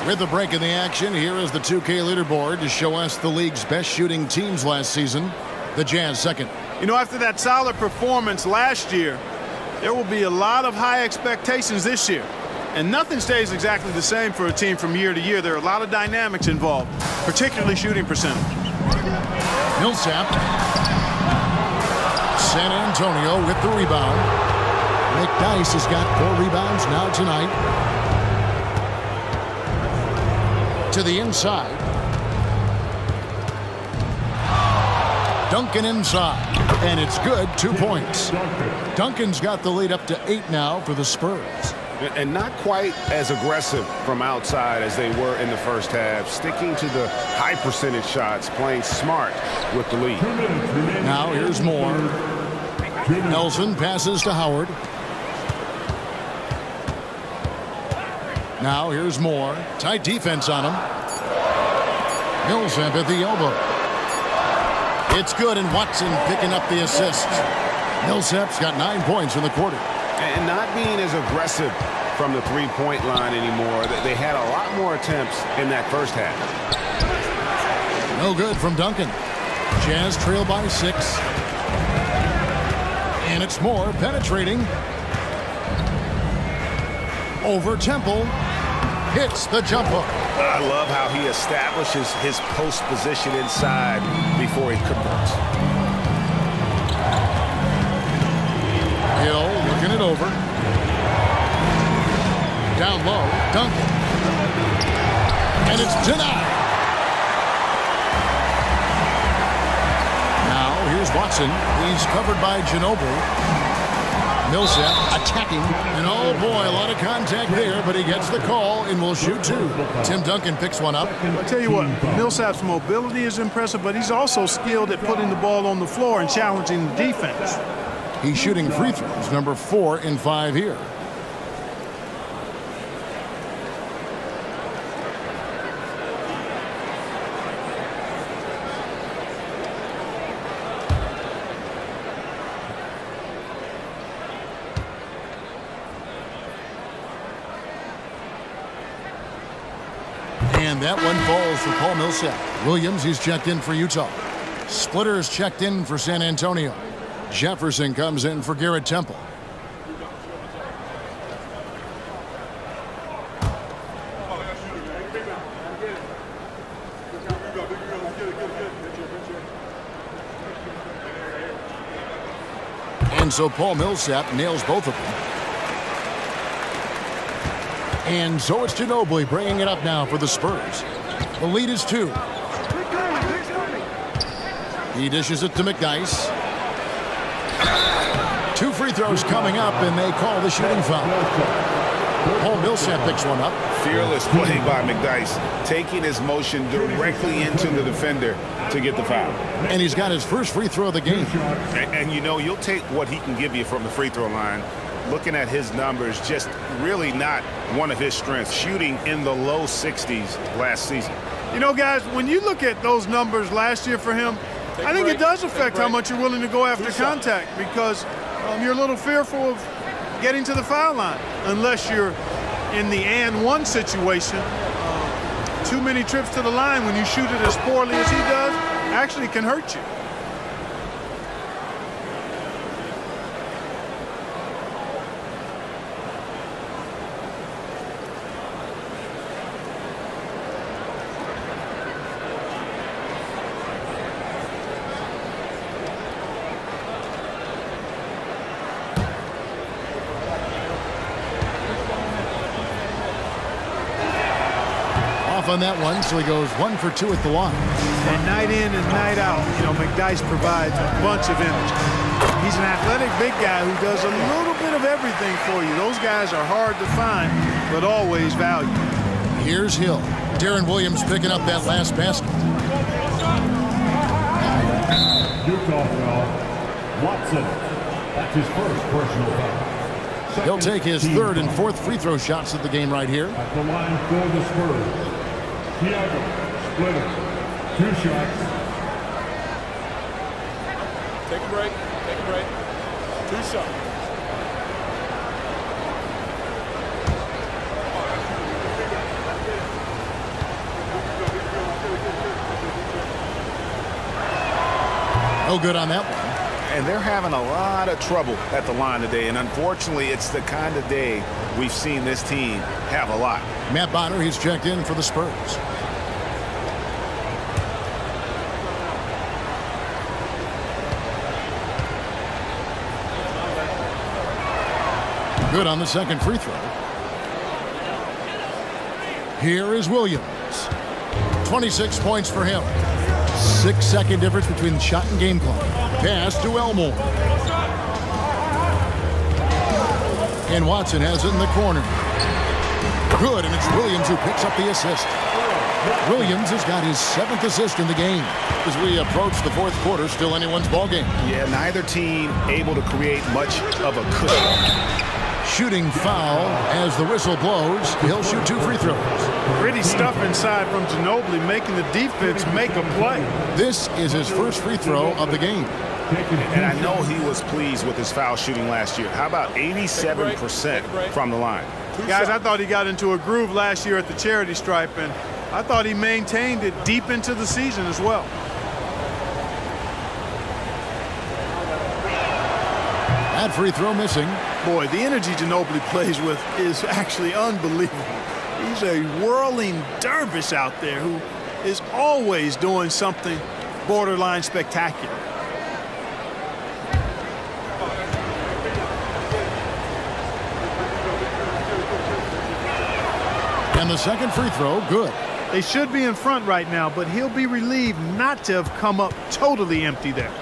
A: With the break in the action, here is the 2K leaderboard to show us the league's best shooting teams last season. The Jazz second.
B: You know, after that solid performance last year, there will be a lot of high expectations this year. And nothing stays exactly the same for a team from year to year. There are a lot of dynamics involved, particularly shooting percentage.
A: Millsap. San Antonio with the rebound. McDyess has got 4 rebounds now tonight. To the inside. Duncan inside. And it's good. 2 points. Duncan's got the lead up to 8 now for the Spurs.
C: And not quite as aggressive from outside as they were in the first half. Sticking to the high percentage shots. Playing smart with the lead.
A: Now here's Moore. Nelson passes to Howard. Now here's Moore. Tight defense on him. Millsap at the elbow. It's good, and Watson picking up the assist. Millsap's got 9 points in the quarter.
C: And not being as aggressive from the three-point line anymore. They had a lot more attempts in that first half.
A: No good from Duncan. Jazz trail by 6. And it's Moore penetrating. Over Temple. Hits the jump hook.
C: I love how he establishes his post position inside before he converts.
A: Hill looking it over. Down low, Duncan. And it's denied. Now here's Watson. He's covered by Ginobili. Millsap attacking, and oh boy, a lot of contact there, but he gets the call and will shoot 2. Tim Duncan picks one up.
B: I'll tell you what, Millsap's mobility is impressive, but he's also skilled at putting the ball on the floor and challenging the defense.
A: He's shooting free throws, number 4 in 5 here. And that one falls for Paul Millsap. Williams, he's checked in for Utah. Splitters checked in for San Antonio. Jefferson comes in for Garrett Temple. And so Paul Millsap nails both of them. And so it's Ginobili bringing it up now for the Spurs. The lead is 2. He dishes it to McDyess. 2 free throws coming up, and they call the shooting foul. Paul Millsap picks one up.
C: Fearless play by McDyess, taking his motion directly into the defender to get the foul.
A: And he's got his first free throw of the game.
C: And you know, you'll take what he can give you from the free throw line. Looking at his numbers, just really not one of his strengths, shooting in the low 60s last season.
B: You know, guys, when you look at those numbers last year for him, I think it does affect how much you're willing to go after contact, because you're a little fearful of getting to the foul line unless you're in the and one situation. Too many trips to the line when you shoot it as poorly as he does actually can hurt you.
A: On that one, so he goes 1 for 2 at the line.
B: And night in and night out, you know, McDyess provides a bunch of energy. He's an athletic big guy who does a little bit of everything for you. Those guys are hard to find, but always valued.
A: Here's Hill. Darren Williams picking up that last basket.
D: Utah foul. Watson. That's his first personal foul.
A: He'll take his 3rd and 4th free throw shots of the game right here.
D: At the line for the Spurs. Thiago Splitter. 2 shots.
E: Take a break. Take a break. 2 shots.
A: No good on that one.
C: And they're having a lot of trouble at the line today, and unfortunately, it's the kind of day we've seen this team have a lot.
A: Matt Bonner, he's checked in for the Spurs. Good on the second free throw. Here is Williams. 26 points for him. 6-second difference between shot and game clock. Pass to Elmore. And Watson has it in the corner. Good, and it's Williams who picks up the assist. Williams has got his 7th assist in the game. As we approach the 4th quarter, still anyone's ball game.
C: Yeah, neither team able to create much of a cushion.
A: Shooting foul as the whistle blows. He'll shoot 2 free throws.
B: Pretty stuff inside from Ginobili, making the defense make a play.
A: This is his first free throw of the game.
C: And I know he was pleased with his foul shooting last year. How about 87% from the line?
B: Guys, I thought he got into a groove last year at the charity stripe, and I thought he maintained it deep into the season as well.
A: That free throw missing.
B: Boy, the energy Ginobili plays with is actually unbelievable. He's a whirling dervish out there who is always doing something borderline spectacular.
A: And the second free throw, good.
B: They should be in front right now, but he'll be relieved not to have come up totally empty there.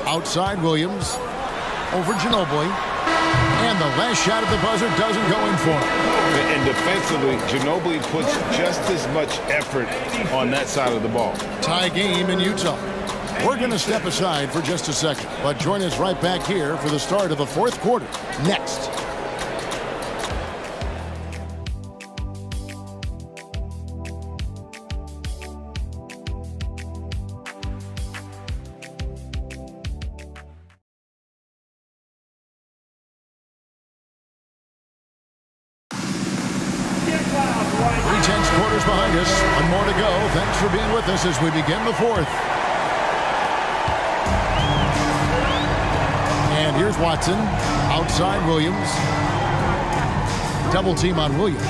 A: Outside Williams. Over Ginobili. And the last shot at the buzzer doesn't go in for him.
C: And defensively, Ginobili puts just as much effort on that side of the ball.
A: Tie game in Utah. We're going to step aside for just a second, but join us right back here for the start of the 4th quarter. Next. Behind us. One more to go. Thanks for being with us as we begin the 4th. And here's Watson. Outside Williams. Double team on Williams.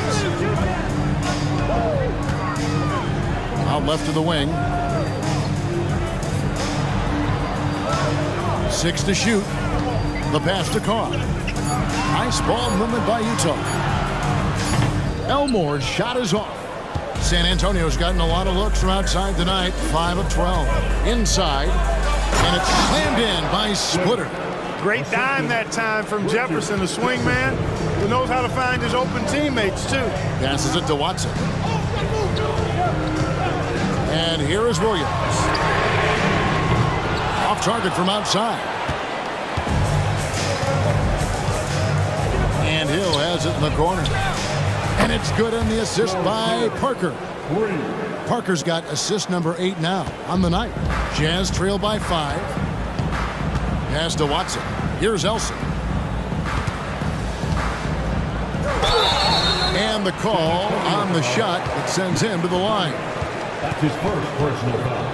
A: Out left to the wing. 6 to shoot. The pass to Carr. Nice ball movement by Utah. Elmore's shot is off. San Antonio's gotten a lot of looks from outside tonight. 5 of 12. Inside. And it's slammed in by Splitter.
B: Great dime that time from Jefferson, the swing man, who knows how to find his open teammates, too.
A: Passes it to Watson. And here is Williams. Off target from outside. And Hill has it in the corner. And it's good on the assist by Parker. Parker's got assist number 8 now on the night. Jazz trail by 5. Pass to Watson. Here's Elson. And the call on the shot that sends him to the line.
D: That's his first personal foul.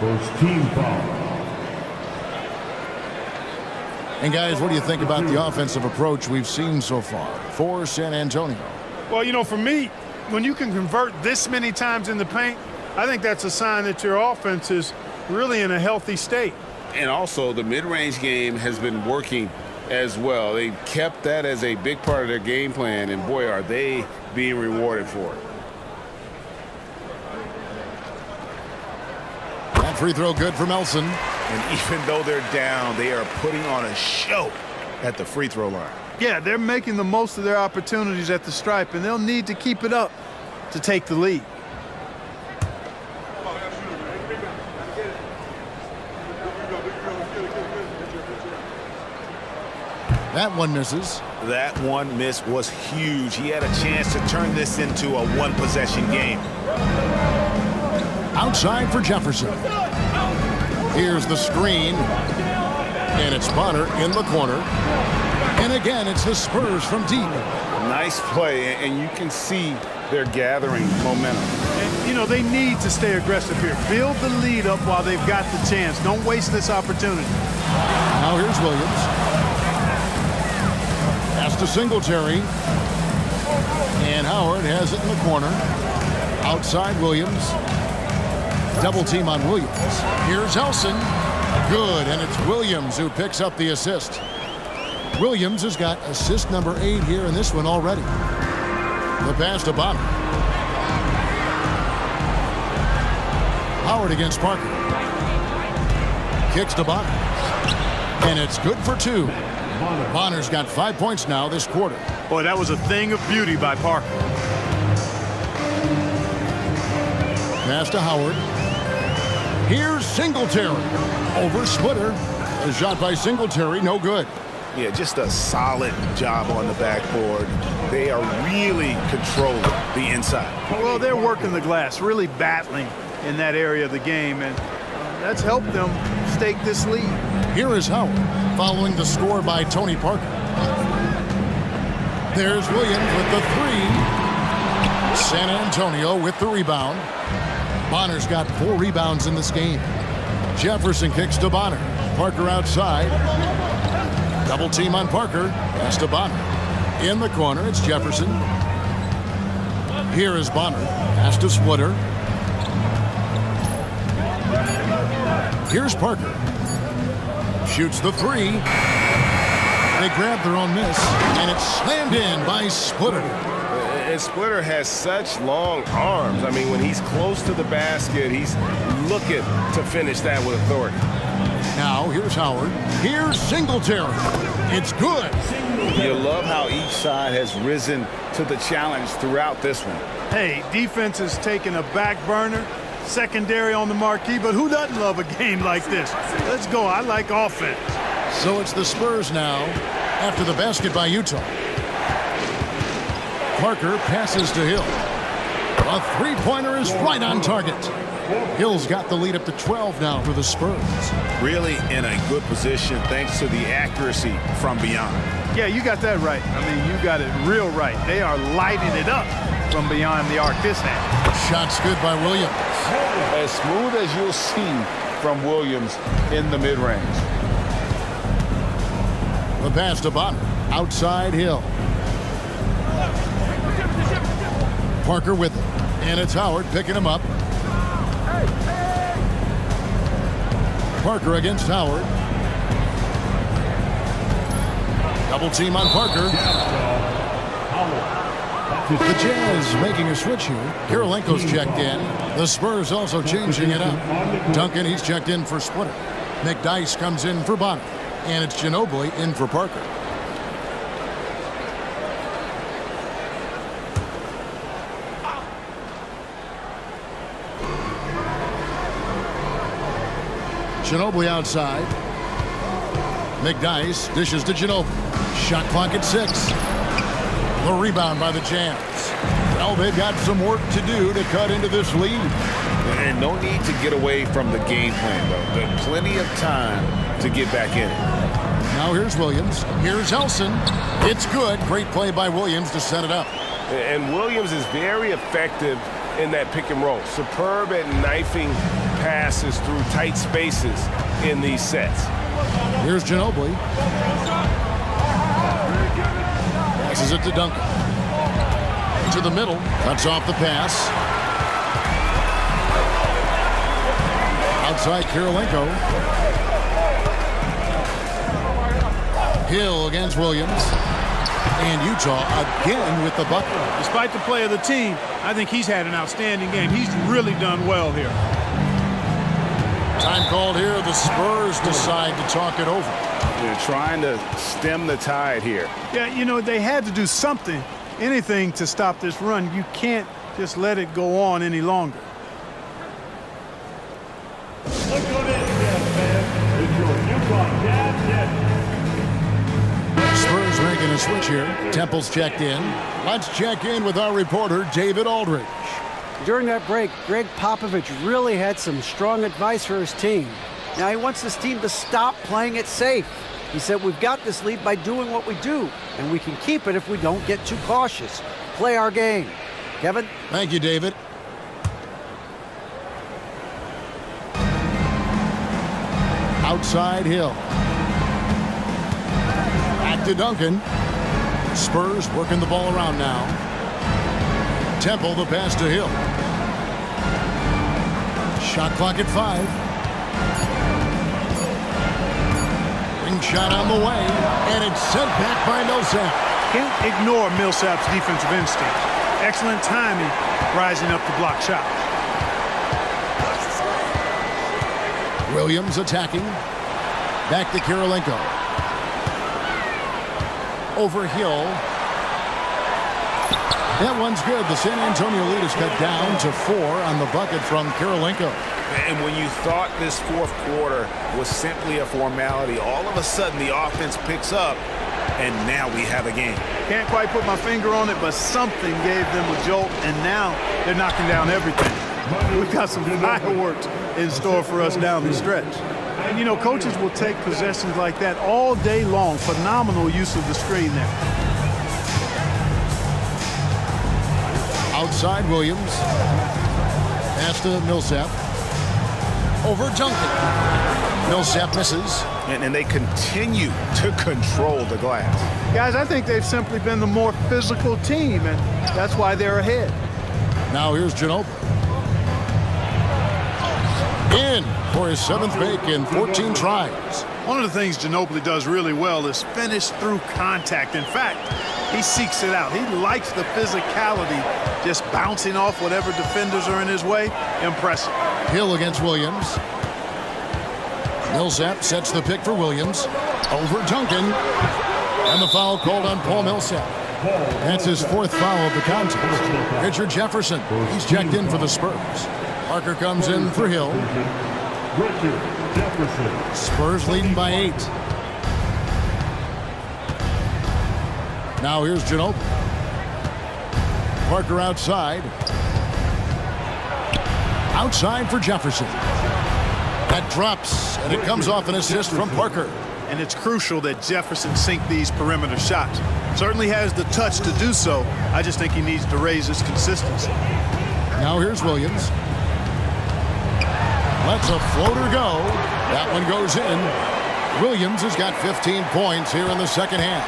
D: First team foul.
A: And guys, what do you think about the offensive approach we've seen so far for San Antonio?
B: Well, you know, for me, when you can convert this many times in the paint, I think that's a sign that your offense is really in a healthy state.
C: And also, the mid-range game has been working as well. They kept that as a big part of their game plan, and boy, are they being rewarded for it.
A: That free throw good from Elson.
C: And even though they're down, they are putting on a show at the free throw line.
B: Yeah, they're making the most of their opportunities at the stripe, and they'll need to keep it up to take the lead.
A: That one misses.
C: That one miss was huge. He had a chance to turn this into a one-possession game.
A: Outside for Jefferson. Here's the screen. And it's Bonner in the corner. And again, it's the Spurs from deep.
C: Nice play, and you can see they're gathering momentum.
B: And, you know, they need to stay aggressive here. Build the lead up while they've got the chance. Don't waste this opportunity.
A: Now here's Williams. Pass to Singletary. And Howard has it in the corner. Outside Williams. Double team on Williams. Here's Elson. Good, and it's Williams who picks up the assist. Williams has got assist number 8 here in this one already. The pass to Bonner. Howard against Parker. Kicks to Bonner. And it's good for 2. Bonner's got 5 points now this quarter.
B: Boy, that was a thing of beauty by Parker.
A: Pass to Howard. Here's Singletary. Over Splitter. A shot by Singletary, no good.
C: Yeah, just a solid job on the backboard. They are really controlling the inside.
B: Well, they're working the glass, really battling in that area of the game, and that's helped them stake this lead.
A: Here is Howard, following the score by Tony Parker. There's Williams with the 3. San Antonio with the rebound. Bonner's got 4 rebounds in this game. Jefferson kicks to Bonner. Parker outside. Double team on Parker. Pass to Bonner. In the corner, it's Jefferson. Here is Bonner. Pass to Splitter. Here's Parker. Shoots the 3. They grab their own miss, and it's slammed in by Splitter.
F: And Splitter has such long arms. I mean, when he's close to the basket, he's looking to finish that with authority.
A: Now, here's Howard. Here's Singletary. It's good.
C: You love how each side has risen to the challenge throughout this one.
B: Hey, defense is taking a back burner, secondary on the marquee, but who doesn't love a game like this? Let's go. I like offense.
A: So it's the Spurs now after the basket by Utah. Parker passes to Hill. A three-pointer is right on target. Hill's got the lead up to 12 now for the Spurs.
C: Really in a good position thanks to the accuracy from beyond.
B: Yeah, you got that right. I mean, you got it real right. They are lighting it up from beyond the arc this half.
A: Shot's good by Williams.
G: As smooth as you'll see from Williams in the mid-range.
A: The pass to Bonner. Outside Hill. Parker with it. And it's Howard picking him up. Parker against Howard. Double team on Parker. The Jazz making a switch here. Kirilenko's checked in. The Spurs also changing it up. Duncan, he's checked in for Splitter. McDyess comes in for Bonner. And it's Ginobili in for Parker. Ginobili outside. McDyess dishes to Ginobili. Shot clock at 6. The rebound by the Jazz. Well, they've got some work to do to cut into this lead.
C: And no need to get away from the game plan, though. There's plenty of time to get back in it.
A: Now here's Williams. Here's Elson. It's good. Great play by Williams to set it up.
F: And Williams is very effective in that pick and roll. Superb at knifing passes through tight spaces in these sets.
A: Here's Ginobili. Passes it to Duncan. To the middle. Cuts off the pass. Outside Kirilenko. Hill against Williams. And Utah again with the bucket.
B: Despite the play of the team, I think he's had an outstanding game. He's really done well here.
A: Time called here. The Spurs decide to talk it over.
C: They're trying to stem the tide here.
B: Yeah, you know, they had to do something, anything to stop this run. You can't just let it go on any longer.
D: Look on in, Jazz fans. It's your Utah Jazz Jets.
A: Spurs making a switch here. Temple's checked in. Let's check in with our reporter, David Aldridge.
H: During that break, Greg Popovich really had some strong advice for his team. Now he wants this team to stop playing it safe. He said, we've got this lead by doing what we do, and we can keep it if we don't get too cautious. Play our game. Kevin?
A: Thank you, David. Outside Hill. Back to Duncan. Spurs working the ball around now. Temple, the pass to Hill. Shot clock at 5. Ring shot on the way, and it's sent back by Millsap.
B: Can't ignore Millsap's defensive instinct. Excellent timing, rising up to block shots.
A: Williams attacking. Back to Kirilenko. Over Hill. That one's good. The San Antonio lead is cut down to 4 on the bucket from Kirilenko.
C: And when you thought this fourth quarter was simply a formality, all of a sudden the offense picks up, and now we have a game.
B: Can't quite put my finger on it, but something gave them a jolt, and now they're knocking down everything. We've got some fireworks in store for us down the stretch. And, you know, coaches will take possessions like that all day long. Phenomenal use of the screen there.
A: Outside Williams. Pass to Millsap. Over Duncan. Millsap misses.
C: And they continue to control the glass.
B: Guys, I think they've simply been the more physical team, and that's why they're ahead.
A: Now here's Ginobili. In for his 7th make in 14 tries.
B: One of the things Ginobili does really well is finish through contact. In fact, he seeks it out. He likes the physicality, just bouncing off whatever defenders are in his way. Impressive.
A: Hill against Williams. Millsap sets the pick for Williams. Over Duncan. And the foul called on Paul Millsap. That's his 4th foul of the contest. Richard Jefferson, he's checked in for the Spurs. Parker comes in for Hill.
D: Richard Jefferson.
A: Spurs leading by 8. Now here's Ginobili. Parker outside. Outside for Jefferson. That drops, and it comes off an assist from Parker.
B: And it's crucial that Jefferson sink these perimeter shots. Certainly has the touch to do so. I just think he needs to raise his consistency.
A: Now here's Williams. Lets a floater go. That one goes in. Williams has got 15 points here in the second half.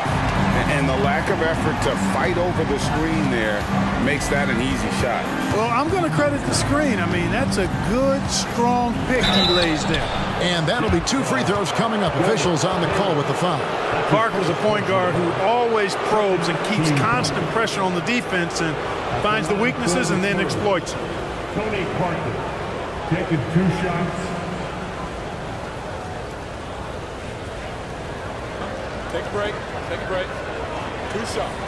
C: And the lack of effort to fight over the screen there makes that an easy shot.
B: Well, I'm going to credit the screen. I mean, that's a good, strong pick he lays there.
A: And that'll be 2 free throws coming up. Officials on the call with the foul.
B: Parker's a point guard who always probes and keeps constant pressure on the defense and finds the weaknesses and then exploits them.
D: Tony Parker taking 2 shots.
E: Take a break. Take a break. 2 shots.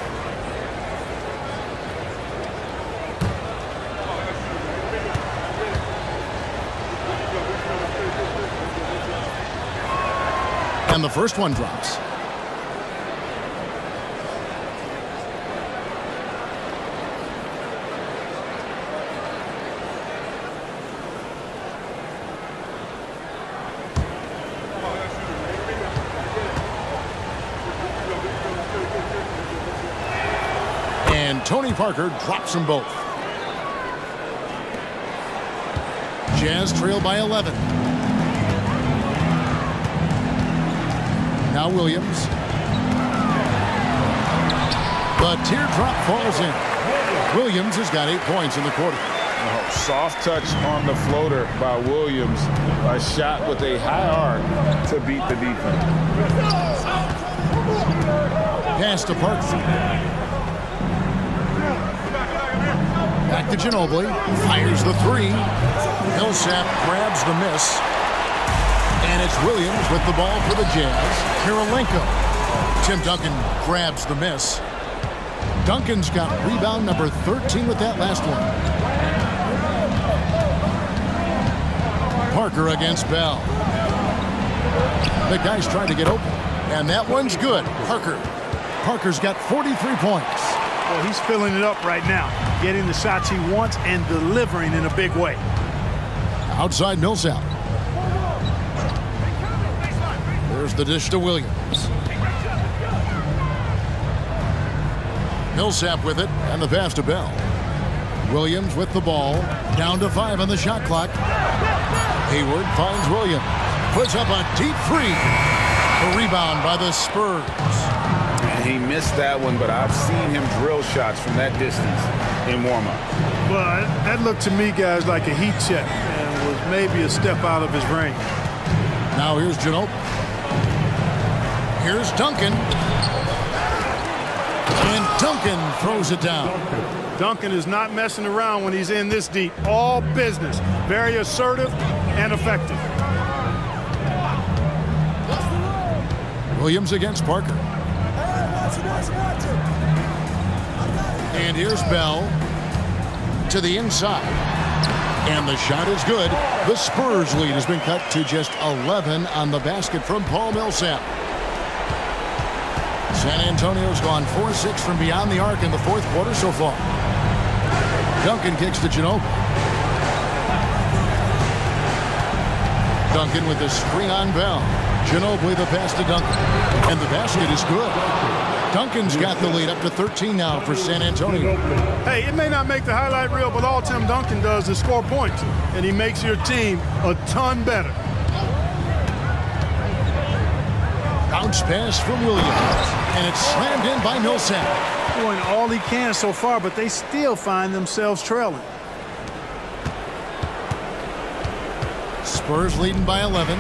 A: And the first one drops. And Tony Parker drops them both. Jazz trail by 11. Now Williams. The teardrop falls in. Williams has got 8 points in the quarter.
G: Oh, soft touch on the floater by Williams. A shot with a high arc to beat the defense.
A: Pass to Parker. Back to Ginobili. Fires the 3. Millsap grabs the miss. And it's Williams with the ball for the Jazz. Kirilenko. Tim Duncan grabs the miss. Duncan's got rebound number 13 with that last one. Parker against Bell. The guy's trying to get open. And that one's good. Parker's got 43 points.
B: Well, he's filling it up right now, getting the shots he wants and delivering in a big way.
A: Outside Millsap. There's the dish to Williams. Millsap with it, and the pass to Bell. Williams with the ball, down to 5 on the shot clock. Hayward finds Williams, puts up a deep 3. A rebound by the Spurs.
C: He missed that one, but I've seen him drill shots from that distance in warm-up.
B: Well, that looked to me, guys, like a heat check and was maybe a step out of his range.
A: Now here's Ginobili. Here's Duncan. And Duncan throws it down.
B: Duncan is not messing around when he's in this deep. All business. Very assertive and effective.
A: Williams against Parker. And here's Bell to the inside. And the shot is good. The Spurs lead has been cut to just 11 on the basket from Paul Millsap. San Antonio's gone 4-6 from beyond the arc in the 4th quarter so far. Duncan kicks to Ginobili. Duncan with the screen on Bell. Ginobili the pass to Duncan. And the basket is good. Duncan's got the lead up to 13 now for San Antonio.
B: Hey, it may not make the highlight reel, but all Tim Duncan does is score points. And he makes your team a ton better.
A: Bounce pass from Williams. And it's slammed in by Millsap.
B: Doing all he can so far, but they still find themselves trailing.
A: Spurs leading by 11.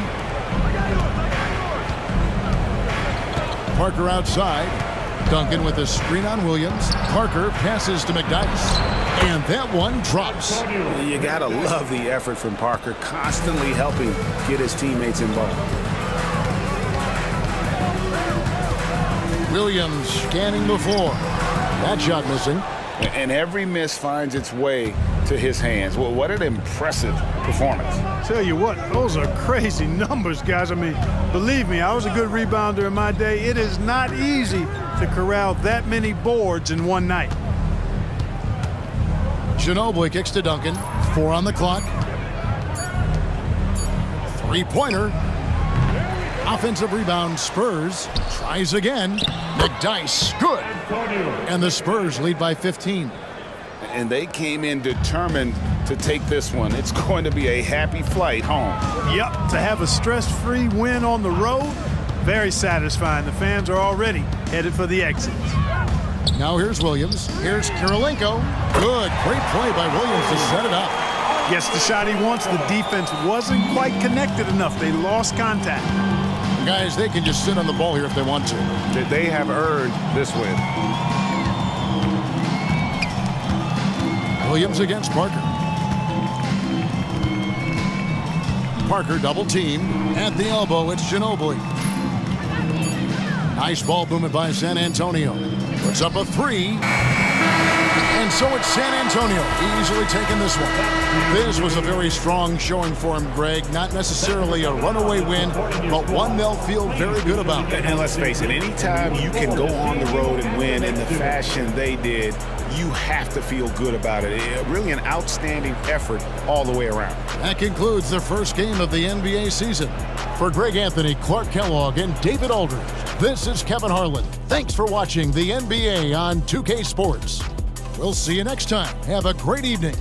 A: Parker outside. Duncan with a screen on Williams. Parker passes to McDyess. And that one drops.
C: You gotta love the effort from Parker, constantly helping get his teammates involved.
A: Williams scanning the floor. That shot missing.
C: And every miss finds its way to his hands. Well, what an impressive performance.
B: Tell you what, those are crazy numbers, guys. I mean, believe me, I was a good rebounder in my day. It is not easy to corral that many boards in one night.
A: Ginobili kicks to Duncan. 4 on the clock. 3-pointer. Offensive rebound, Spurs. Tries again. McDyess, good. And the Spurs lead by 15.
C: And they came in determined to take this one. It's going to be a happy flight home.
B: Yep, to have a stress-free win on the road, Very satisfying. The fans are already headed for the exits.
A: Now here's Williams. Here's Kirilenko. Good. Great play by Williams to set it up.
B: Gets the shot he wants. The defense wasn't quite connected enough. They lost contact.
A: Guys, they can just sit on the ball here if they want to.
F: They have earned this win.
A: Williams against Parker. Parker double teamed. At the elbow, it's Ginobili. Nice ball movement by San Antonio. Puts up a three. And so it's San Antonio easily taking this one. This was a very strong showing for him, Greg. Not necessarily a runaway win, but one they'll feel very good about.
C: And let's face it, anytime you can go on the road and win in the fashion they did, you have to feel good about it. Really an outstanding effort all the way around.
A: That concludes the first game of the NBA season. For Greg Anthony, Clark Kellogg, and David Aldridge, this is Kevin Harlan. Thanks for watching the NBA on 2K Sports. We'll see you next time. Have a great evening.